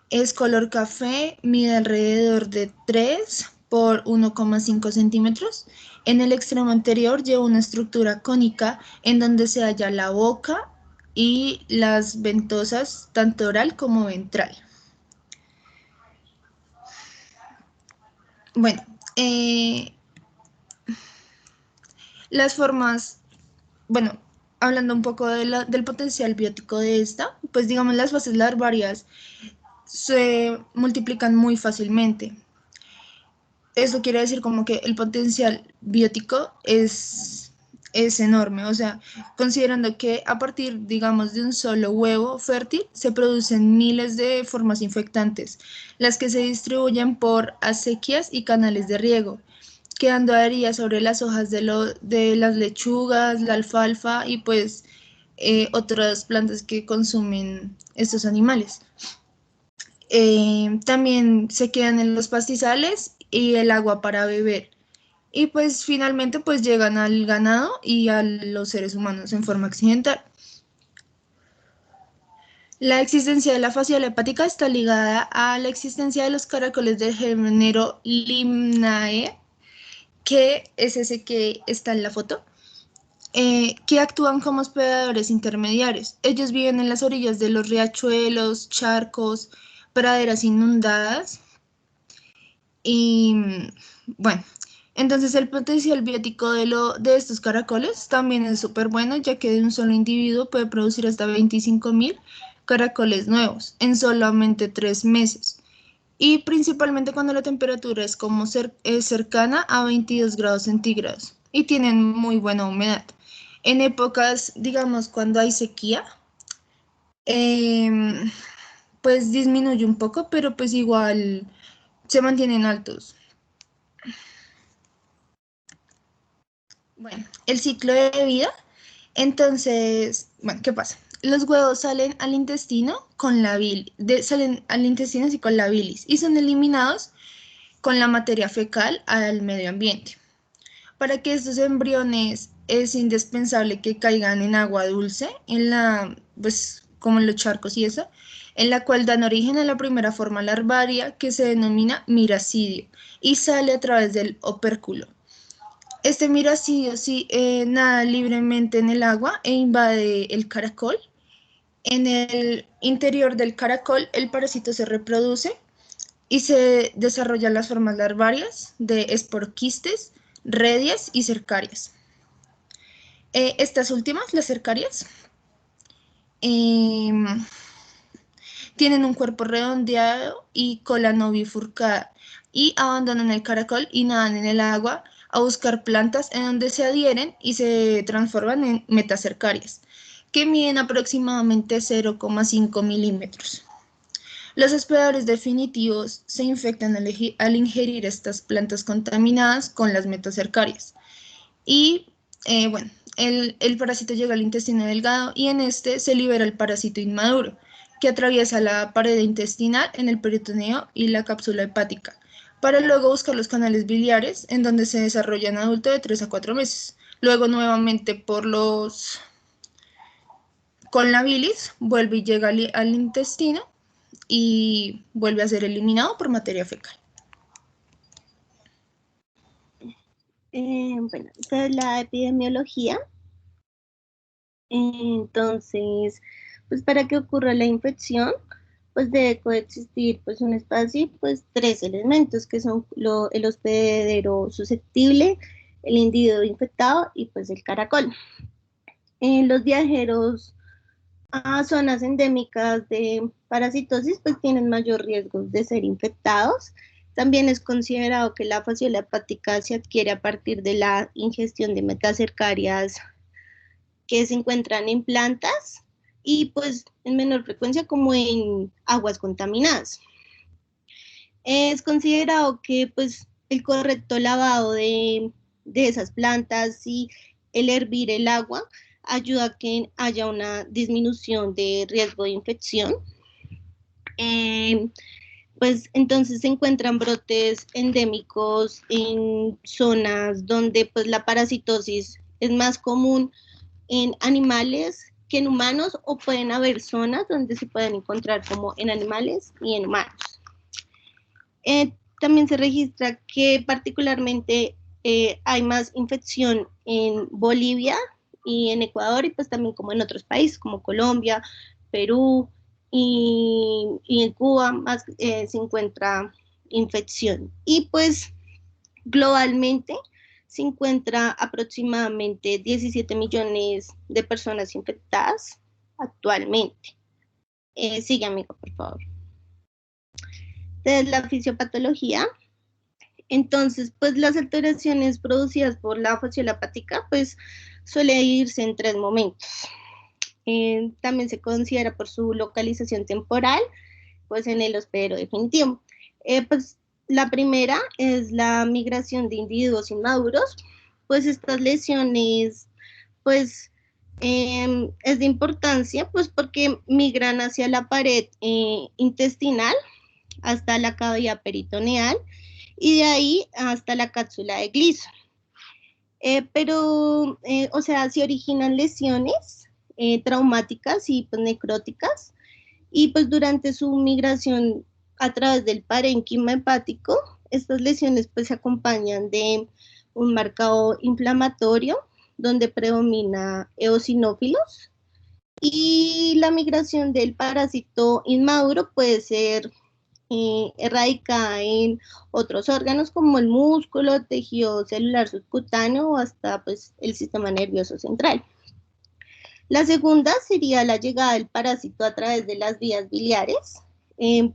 Es color café, mide alrededor de 3 por 1,5 centímetros. En el extremo anterior lleva una estructura cónica en donde se halla la boca y las ventosas, tanto oral como ventral. Bueno, las formas, bueno, hablando un poco del potencial biótico de esta, pues digamos las fases larvarias se multiplican muy fácilmente. Eso quiere decir como que el potencial biótico es enorme, o sea, considerando que a partir, digamos, de un solo huevo fértil se producen miles de formas infectantes, las que se distribuyen por acequias y canales de riego, quedando adheridas sobre las hojas de las lechugas, la alfalfa y pues otras plantas que consumen estos animales. También se quedan en los pastizales y el agua para beber. Y pues finalmente pues llegan al ganado y a los seres humanos en forma accidental. La existencia de la fasciole hepática está ligada a la existencia de los caracoles del género Limnae, que es ese que está en la foto, que actúan como hospedadores intermediarios. Ellos viven en las orillas de los riachuelos, charcos, praderas inundadas. Y bueno, entonces el potencial biótico de estos caracoles también es súper bueno, ya que de un solo individuo puede producir hasta 25.000 caracoles nuevos en solamente 3 meses. Y principalmente cuando la temperatura es como cercana a 22 grados centígrados y tienen muy buena humedad. En épocas, digamos, cuando hay sequía, pues disminuye un poco, pero pues igual se mantienen altos. Bueno, el ciclo de vida. Entonces, bueno, ¿qué pasa? Los huevos salen al intestino con la bilis, salen al intestino así con la bilis y son eliminados con la materia fecal al medio ambiente. Para que estos embriones es indispensable que caigan en agua dulce, pues como en los charcos y eso, en la cual dan origen a la primera forma larvaria que se denomina miracidio y sale a través del opérculo. Este miracidio nada libremente en el agua e invade el caracol. En el interior del caracol el parásito se reproduce y se desarrollan las formas larvarias de esporquistes, redias y cercarias. Estas últimas, las cercarias, tienen un cuerpo redondeado y cola no bifurcada y abandonan el caracol y nadan en el agua a buscar plantas en donde se adhieren y se transforman en metacercarias, que miden aproximadamente 0,5 milímetros. Los hospedadores definitivos se infectan al ingerir estas plantas contaminadas con las metacercarias. Y bueno, el parásito llega al intestino delgado y en este se libera el parásito inmaduro, que atraviesa la pared intestinal en el peritoneo y la cápsula hepática, para luego buscar los canales biliares, en donde se desarrolla en adulto de 3 a 4 meses. Luego nuevamente con la bilis, vuelve y llega al intestino y vuelve a ser eliminado por materia fecal. Bueno, esta es la epidemiología. Entonces, pues para que ocurra la infección, pues debe coexistir pues un espacio, pues 3 elementos que son el hospedero susceptible, el individuo infectado y pues el caracol. Los viajeros a zonas endémicas de parasitosis pues tienen mayor riesgo de ser infectados. También es considerado que la fasciole hepática se adquiere a partir de la ingestión de metacercarias que se encuentran en plantas y pues en menor frecuencia como en aguas contaminadas. Es considerado que pues el correcto lavado de esas plantas y el hervir el agua ayuda a que haya una disminución de riesgo de infección. Pues entonces se encuentran brotes endémicos en zonas donde pues la parasitosis es más común en animales que en humanos, o pueden haber zonas donde se pueden encontrar como en animales y en humanos. También se registra que particularmente hay más infección en Bolivia y en Ecuador y pues también como en otros países como Colombia, Perú y en Cuba más se encuentra infección. Y pues globalmente se encuentra aproximadamente 17 millones de personas infectadas actualmente. Sigue, amigo, por favor. Entonces, la fisiopatología. Entonces, pues las alteraciones producidas por la fasciola hepática, pues suele dividirse en 3 momentos. También se considera por su localización temporal, pues en el hospedero definitivo. Pues la primera es la migración de individuos inmaduros, pues estas lesiones, pues es de importancia, pues porque migran hacia la pared intestinal hasta la cavidad peritoneal y de ahí hasta la cápsula de Gleason. O sea, se originan lesiones traumáticas y pues, necróticas, y pues durante su migración a través del parénquima hepático, estas lesiones pues se acompañan de un marcado inflamatorio donde predomina eosinófilos, y la migración del parásito inmaduro puede ser erradicada en otros órganos como el músculo, tejido celular subcutáneo o hasta pues, el sistema nervioso central. La segunda sería la llegada del parásito a través de las vías biliares,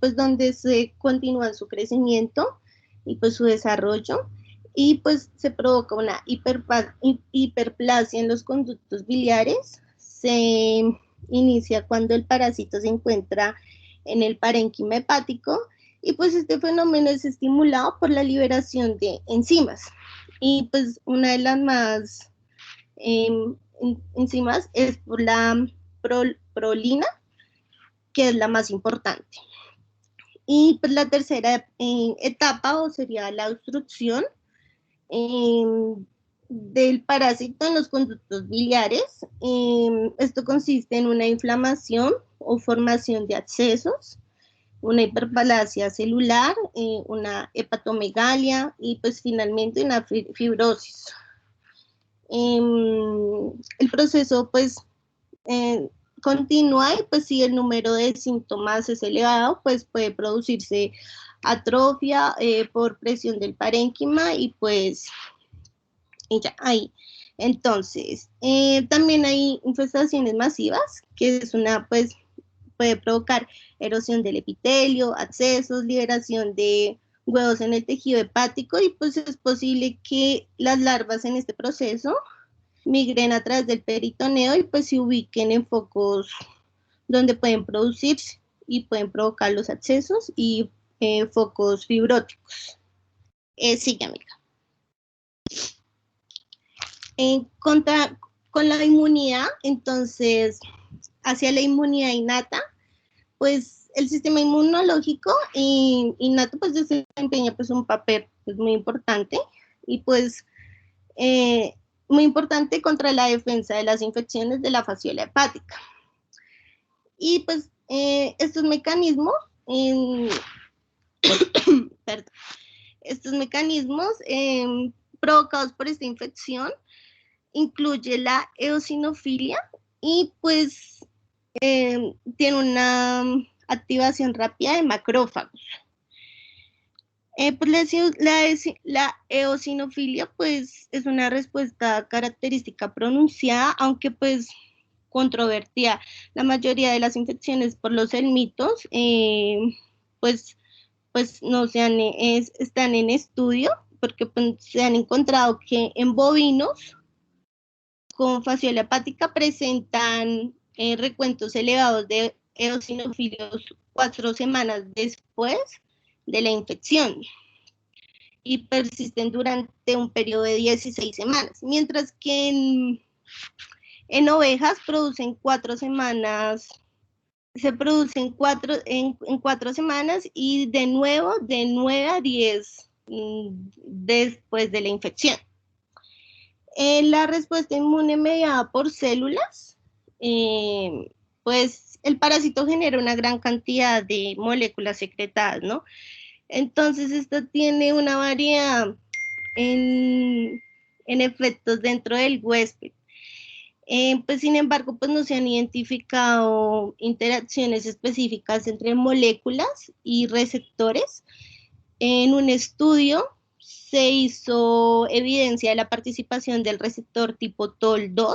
pues donde se continúa su crecimiento y pues su desarrollo, y pues se provoca una hiperplasia en los conductos biliares. Se inicia cuando el parásito se encuentra en el parénquima hepático, y pues este fenómeno es estimulado por la liberación de enzimas, y pues una de las más enzimas es por la prolina, que es la más importante. Y pues la tercera etapa o sería la obstrucción del parásito en los conductos biliares. Esto consiste en una inflamación o formación de abscesos, una hiperplasia celular, una hepatomegalia y pues finalmente una fibrosis. El proceso pues continúa, y pues si el número de síntomas es elevado, pues puede producirse atrofia por presión del parénquima y pues y ya ahí. Entonces, también hay infestaciones masivas, que es una pues puede provocar erosión del epitelio, abscesos, liberación de huevos en el tejido hepático, y pues es posible que las larvas en este proceso migren a través del peritoneo y pues se ubiquen en focos donde pueden producirse y pueden provocar los abscesos y focos fibróticos. Sigue, amiga. Con la inmunidad, entonces, hacia la inmunidad innata, pues el sistema inmunológico innato pues desempeña pues un papel pues, muy importante, y pues muy importante contra la defensa de las infecciones de la fasciola hepática. Y pues estos mecanismos, perdón, estos mecanismos provocados por esta infección incluye la eosinofilia, y pues tiene una activación rápida de macrófagos. Pues la eosinofilia pues es una respuesta característica pronunciada, aunque pues controvertida. La mayoría de las infecciones por los helmintos pues no están en estudio, porque pues, se han encontrado que en bovinos con fasciola hepática presentan recuentos elevados de eosinófilos 4 semanas después de la infección, y persisten durante un periodo de 16 semanas, mientras que en ovejas producen 4 semanas, se producen en 4 semanas, y de nuevo de 9 a 10 después de la infección. La respuesta inmune mediada por células, pues el parásito genera una gran cantidad de moléculas secretadas, ¿no? Entonces, esto tiene una variedad en efectos dentro del huésped. Pues sin embargo, pues no se han identificado interacciones específicas entre moléculas y receptores. En un estudio se hizo evidencia de la participación del receptor tipo TOL2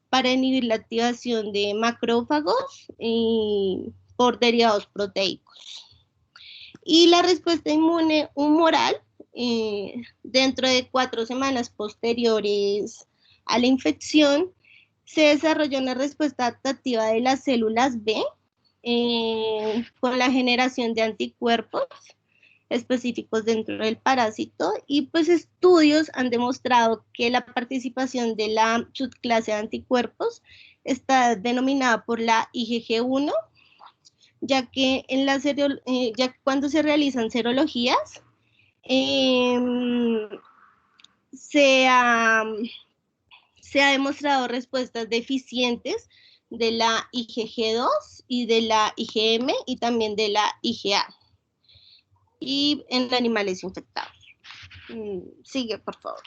para inhibir la activación de macrófagos por derivados proteicos. Y la respuesta inmune humoral, dentro de 4 semanas posteriores a la infección, se desarrolló una respuesta adaptativa de las células B con la generación de anticuerpos específicos dentro del parásito, y pues estudios han demostrado que la participación de la subclase de anticuerpos está denominada por la IgG1, ya que cuando se realizan serologías se ha demostrado respuestas deficientes de la IgG2 y de la IgM y también de la IgA, y en animales infectados. Sigue, por favor.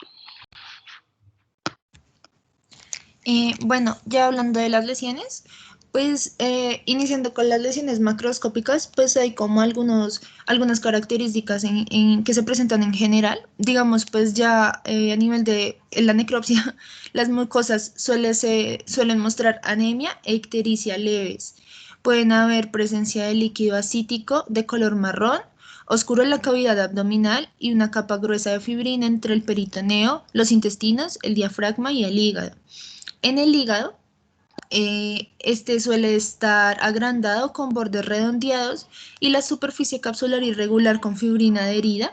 Bueno, ya hablando de las lesiones, pues iniciando con las lesiones macroscópicas, pues hay como algunas características que se presentan en general. Digamos, pues ya a nivel de la necropsia, las mucosas suelen mostrar anemia e ictericia leves. Pueden haber presencia de líquido acítico de color marrón, oscuro en la cavidad abdominal y una capa gruesa de fibrina entre el peritoneo, los intestinos, el diafragma y el hígado. En el hígado, este suele estar agrandado con bordes redondeados y la superficie capsular irregular con fibrina adherida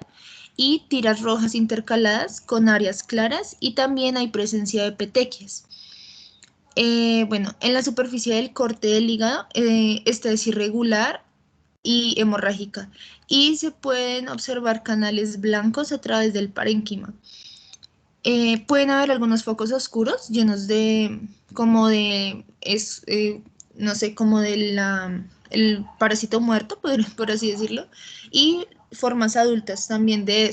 y tiras rojas intercaladas con áreas claras, y también hay presencia de petequias. Bueno, en la superficie del corte del hígado, esta es irregular y hemorrágica, y se pueden observar canales blancos a través del parénquima. Pueden haber algunos focos oscuros llenos como del el parásito muerto, por así decirlo, y formas adultas también de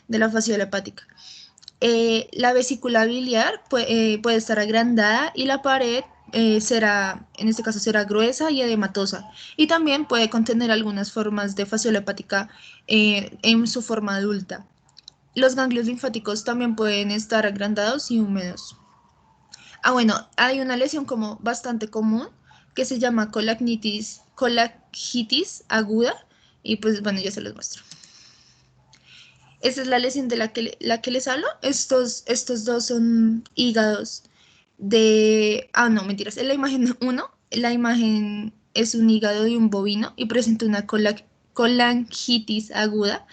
la fasciola hepática. La vesícula biliar puede estar agrandada y la pared en este caso será gruesa y edematosa, y también puede contener algunas formas de fasciola hepática en su forma adulta. Los ganglios linfáticos también pueden estar agrandados y húmedos. Bueno, hay una lesión como bastante común que se llama colangitis aguda, y pues bueno, ya se los muestro. Esta es la lesión de la que les hablo. Estos dos son hígados no, mentiras. En la imagen 1, la imagen es un hígado de un bovino y presenta una colangitis aguda,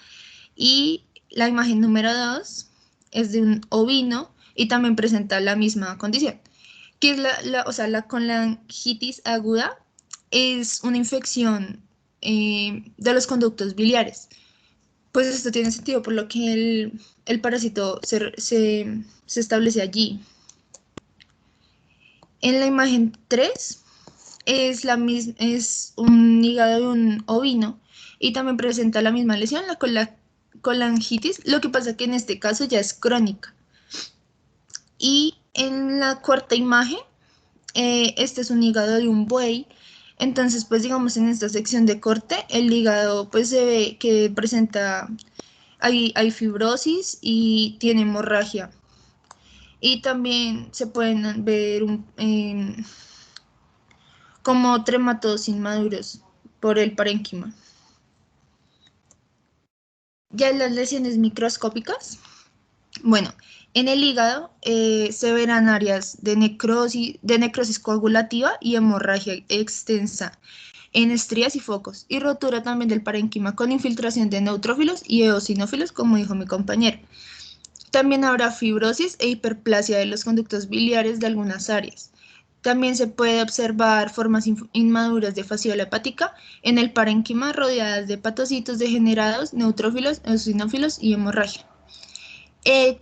y la imagen número 2 es de un ovino y también presenta la misma condición. ¿Qué es la colangitis aguda? Es una infección de los conductos biliares. Pues esto tiene sentido por lo que el parásito se establece allí. En la imagen 3 es un hígado de un ovino y también presenta la misma lesión, la colangitis. Lo que pasa que en este caso ya es crónica. Y en la cuarta imagen, este es un hígado de un buey. Entonces, pues digamos, en esta sección de corte, el hígado pues se ve que hay fibrosis y tiene hemorragia. Y también se pueden ver como trematodos inmaduros por el parénquima. Ya en las lesiones microscópicas, bueno, en el hígado se verán áreas de necrosis coagulativa y hemorragia extensa en estrías y focos, y rotura también del parénquima con infiltración de neutrófilos y eosinófilos, como dijo mi compañero. También habrá fibrosis e hiperplasia de los conductos biliares de algunas áreas. También se puede observar formas inmaduras de fasciola hepática en el parénquima rodeadas de hepatocitos degenerados, neutrófilos, eosinófilos y hemorragia.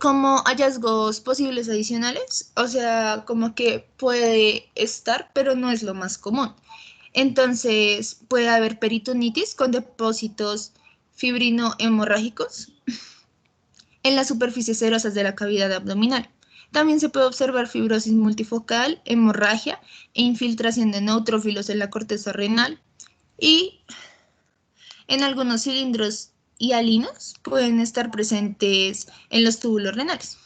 Como hallazgos posibles adicionales, o sea, como que puede estar, pero no es lo más común. Entonces, puede haber peritonitis con depósitos fibrino-hemorrágicos en las superficies serosas de la cavidad abdominal. También se puede observar fibrosis multifocal, hemorragia e infiltración de neutrófilos en la corteza renal. Y en algunos cilindros hialinos pueden estar presentes en los túbulos renales.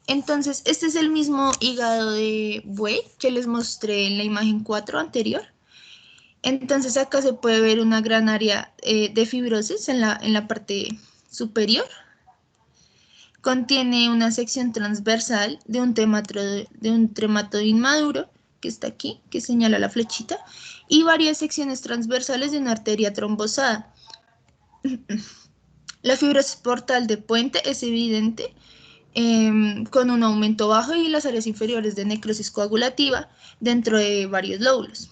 Entonces, este es el mismo hígado de buey que les mostré en la imagen 4 anterior. Entonces, acá se puede ver una gran área de fibrosis en la parte superior. Contiene una sección transversal de un trematodo inmaduro, que está aquí, que señala la flechita, y varias secciones transversales de una arteria trombosada. La fibrosis portal de puente es evidente, con un aumento bajo y las áreas inferiores de necrosis coagulativa dentro de varios lóbulos.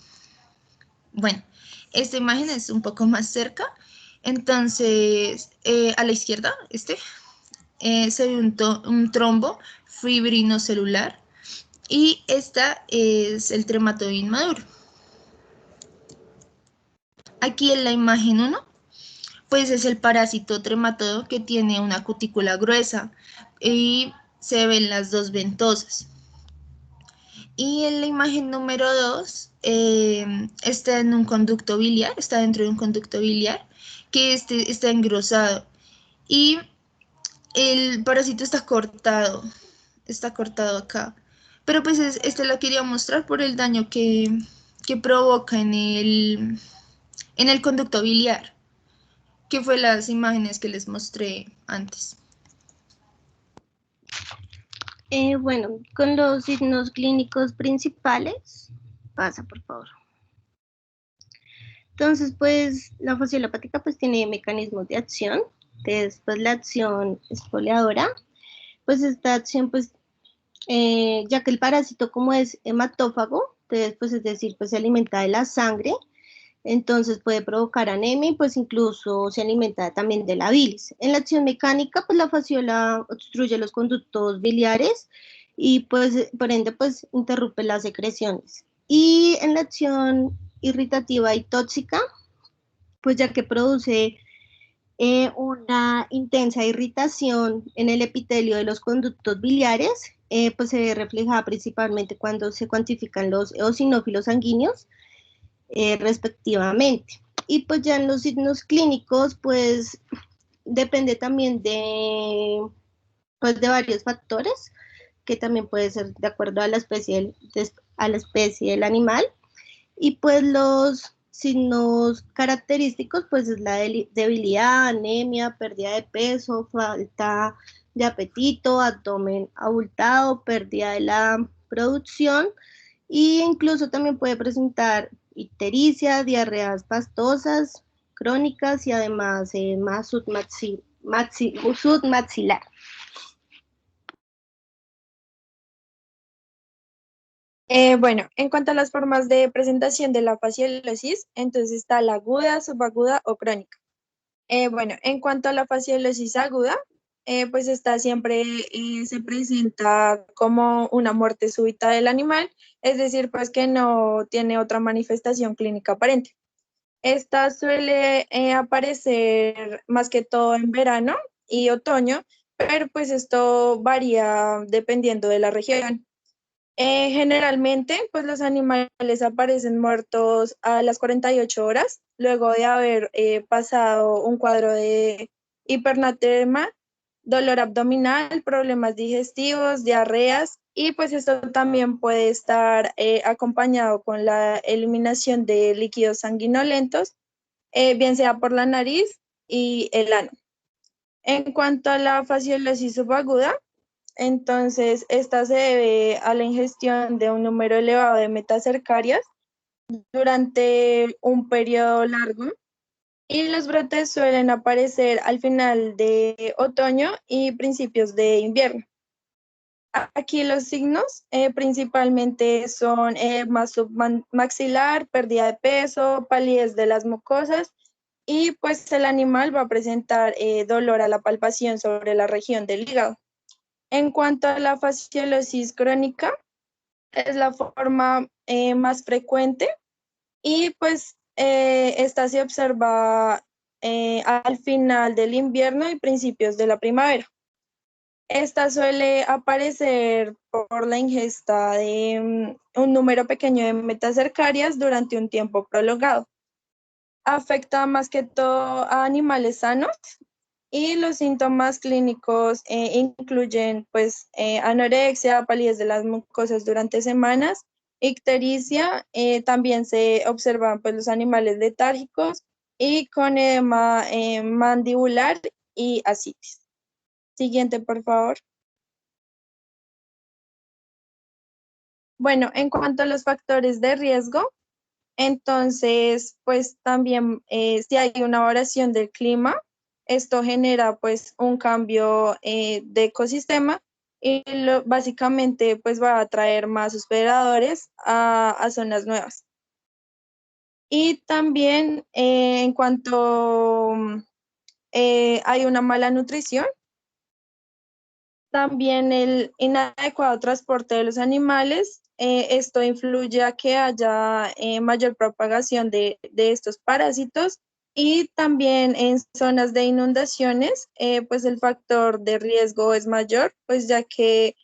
Bueno, esta imagen es un poco más cerca. Entonces, a la izquierda, se ve un trombo fibrinocelular y esta es el trematodo inmaduro. Aquí en la imagen 1, pues es el parásito trematodo que tiene una cutícula gruesa y se ven las dos ventosas. Y en la imagen número 2, está en un conducto biliar, está dentro de un conducto biliar que está engrosado y el parásito está cortado acá. Pero pues lo quería mostrar por el daño que provoca en el conducto biliar, que fue las imágenes que les mostré antes. Bueno, con los signos clínicos principales, pasa por favor. Entonces, pues la fasciole hepática pues tiene mecanismos de acción. Después la acción exfoliadora, pues esta acción pues ya que el parásito como es hematófago, entonces pues es decir, pues se alimenta de la sangre, entonces puede provocar anemia y pues incluso se alimenta también de la bilis. En la acción mecánica, pues la fasciola obstruye los conductos biliares y pues por ende pues interrumpe las secreciones. Y en la acción irritativa y tóxica, pues ya que produce una intensa irritación en el epitelio de los conductos biliares, pues se ve reflejada principalmente cuando se cuantifican los eosinófilos sanguíneos, respectivamente. Y pues ya en los signos clínicos, pues depende también de varios factores, que también puede ser de acuerdo a la especie del animal. Y pues los signos característicos, pues es la debilidad, anemia, pérdida de peso, falta de apetito, abdomen abultado, pérdida de la producción, e incluso también puede presentar ictericia, diarreas pastosas, crónicas y además más submaxilar. Bueno, en cuanto a las formas de presentación de la fasciolosis, entonces está la aguda, subaguda o crónica. Bueno, en cuanto a la fasciolosis aguda, pues esta siempre se presenta como una muerte súbita del animal, es decir, pues que no tiene otra manifestación clínica aparente. Esta suele aparecer más que todo en verano y otoño, pero pues esto varía dependiendo de la región. Generalmente, pues los animales aparecen muertos a las 48 horas, luego de haber pasado un cuadro de hipernatremia, dolor abdominal, problemas digestivos, diarreas, y pues esto también puede estar acompañado con la eliminación de líquidos sanguinolentos, bien sea por la nariz y el ano. En cuanto a la fasciolosis subaguda, entonces, esta se debe a la ingestión de un número elevado de metacercarias durante un periodo largo y los brotes suelen aparecer al final de otoño y principios de invierno. Aquí los signos principalmente son más submaxilar, pérdida de peso, palidez de las mucosas y pues el animal va a presentar dolor a la palpación sobre la región del hígado. En cuanto a la fasciolosis crónica, es la forma más frecuente y pues esta se observa al final del invierno y principios de la primavera. Esta suele aparecer por la ingesta de un número pequeño de metacercarias durante un tiempo prolongado. Afecta más que todo a animales sanos y los síntomas clínicos incluyen pues anorexia, palidez de las mucosas durante semanas, ictericia, también se observan pues los animales letárgicos y con edema mandibular y ascitis. Siguiente, por favor. Bueno, en cuanto a los factores de riesgo, entonces, pues también si hay una variación del clima, esto genera pues un cambio de ecosistema y básicamente pues va a atraer más hospedadores a zonas nuevas. Y también en cuanto hay una mala nutrición, también el inadecuado transporte de los animales, esto influye a que haya mayor propagación de estos parásitos y también en zonas de inundaciones, pues el factor de riesgo es mayor, pues ya que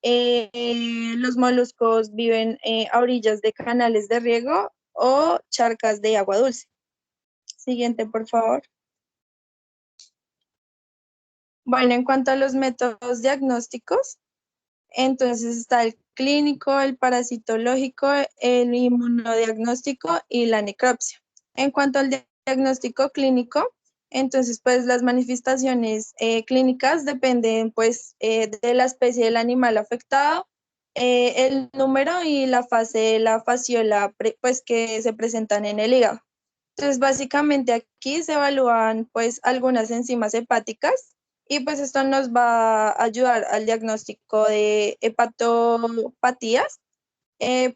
los moluscos viven a orillas de canales de riego o charcas de agua dulce. Siguiente, por favor. Bueno, en cuanto a los métodos diagnósticos, entonces está el clínico, el parasitológico, el inmunodiagnóstico y la necropsia. En cuanto al diagnóstico clínico, entonces pues las manifestaciones clínicas dependen pues de la especie del animal afectado, el número y la fase de la fasciola pues que se presentan en el hígado. Entonces básicamente aquí se evalúan pues algunas enzimas hepáticas y pues esto nos va a ayudar al diagnóstico de hepatopatías.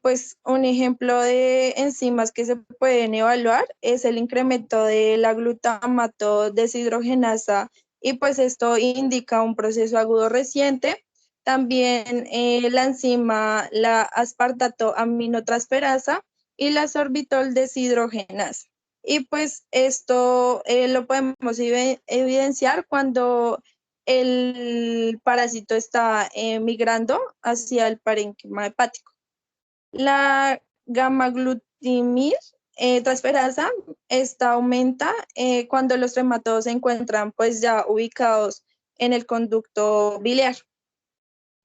Pues un ejemplo de enzimas que se pueden evaluar es el incremento de la glutamato deshidrogenasa y pues esto indica un proceso agudo reciente. También la enzima, la aspartato aminotransferasa y la sorbitol deshidrogenasa. Y pues esto lo podemos evidenciar cuando el parásito está migrando hacia el parénquima hepático. La gamma-glutamil transferasa, esta aumenta cuando los trematodos se encuentran pues ya ubicados en el conducto biliar.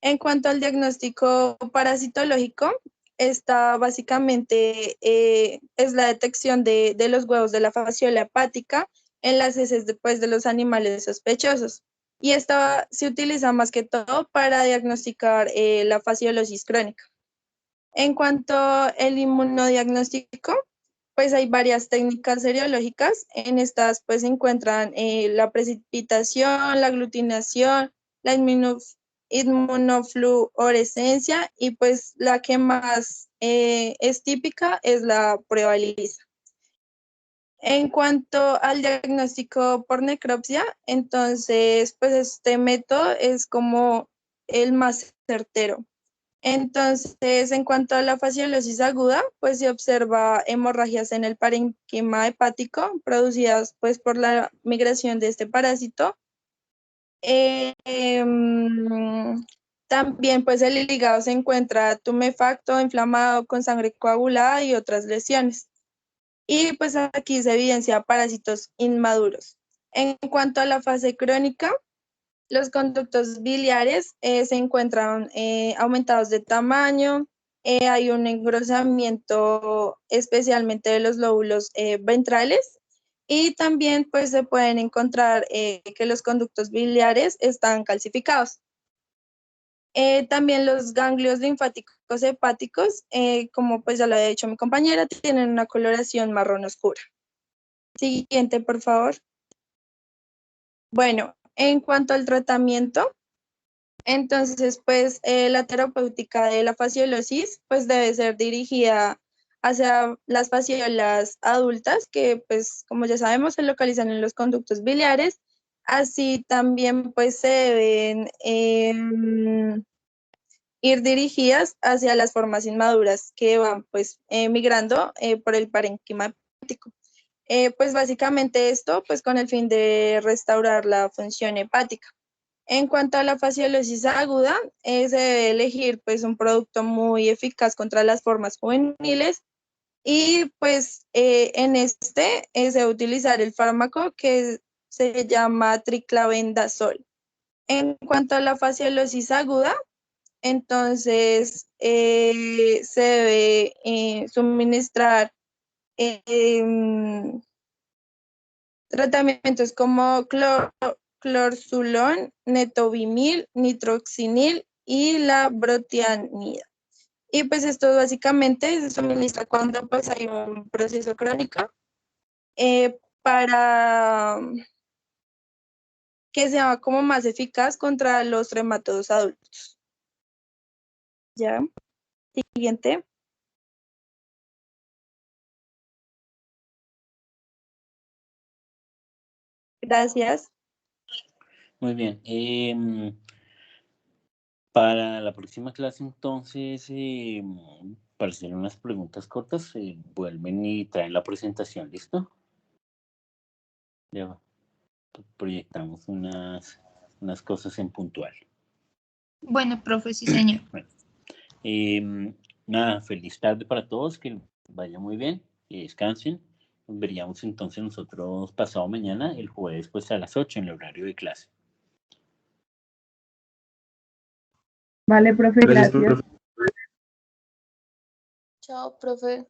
En cuanto al diagnóstico parasitológico, esta básicamente es la detección de los huevos de la fasciola hepática en las heces de los animales sospechosos. Y esta se utiliza más que todo para diagnosticar la fasciolosis crónica. En cuanto al inmunodiagnóstico, pues hay varias técnicas seriológicas. En estas pues se encuentran la precipitación, la aglutinación, la inmunofluorescencia y pues la que más es típica es la prueba ELISA. En cuanto al diagnóstico por necropsia, entonces pues este método es como el más certero. Entonces, en cuanto a la fasciolosis aguda, pues se observa hemorragias en el parénquima hepático producidas pues por la migración de este parásito. También pues el hígado se encuentra tumefacto, inflamado, con sangre coagulada y otras lesiones. Y pues aquí se evidencia parásitos inmaduros. En cuanto a la fase crónica, los conductos biliares se encuentran aumentados de tamaño, hay un engrosamiento especialmente de los lóbulos ventrales y también pues se pueden encontrar que los conductos biliares están calcificados. También los ganglios linfáticos hepáticos, como pues ya lo había dicho mi compañera, tienen una coloración marrón oscura. Siguiente, por favor. Bueno, en cuanto al tratamiento, entonces, pues la terapéutica de la fasciolosis pues debe ser dirigida hacia las fasciolas adultas que pues como ya sabemos se localizan en los conductos biliares. Así también pues se deben ir dirigidas hacia las formas inmaduras que van pues migrando por el parénquima hepático. Pues básicamente esto pues con el fin de restaurar la función hepática. En cuanto a la fasciolosis aguda, se debe elegir pues un producto muy eficaz contra las formas juveniles y pues en este se debe utilizar el fármaco que se llama triclavendazol. En cuanto a la fasciolosis aguda, entonces se debe suministrar tratamientos como clorzulón, netobimil, nitroxinil y la brotianida. Y pues esto básicamente se suministra cuando pues hay un proceso crónico para que sea como más eficaz contra los rematodos adultos. Ya, siguiente. Gracias. Muy bien. Para la próxima clase, entonces, para hacer unas preguntas cortas, vuelven y traen la presentación, ¿listo? Ya proyectamos unas cosas en puntual. Bueno, profe, sí, señor. Bueno, nada, feliz tarde para todos, que vaya muy bien, que descansen. Nos veríamos entonces nosotros pasado mañana, el jueves, pues a las 8 en el horario de clase. Vale, profe, gracias. Chao, profe.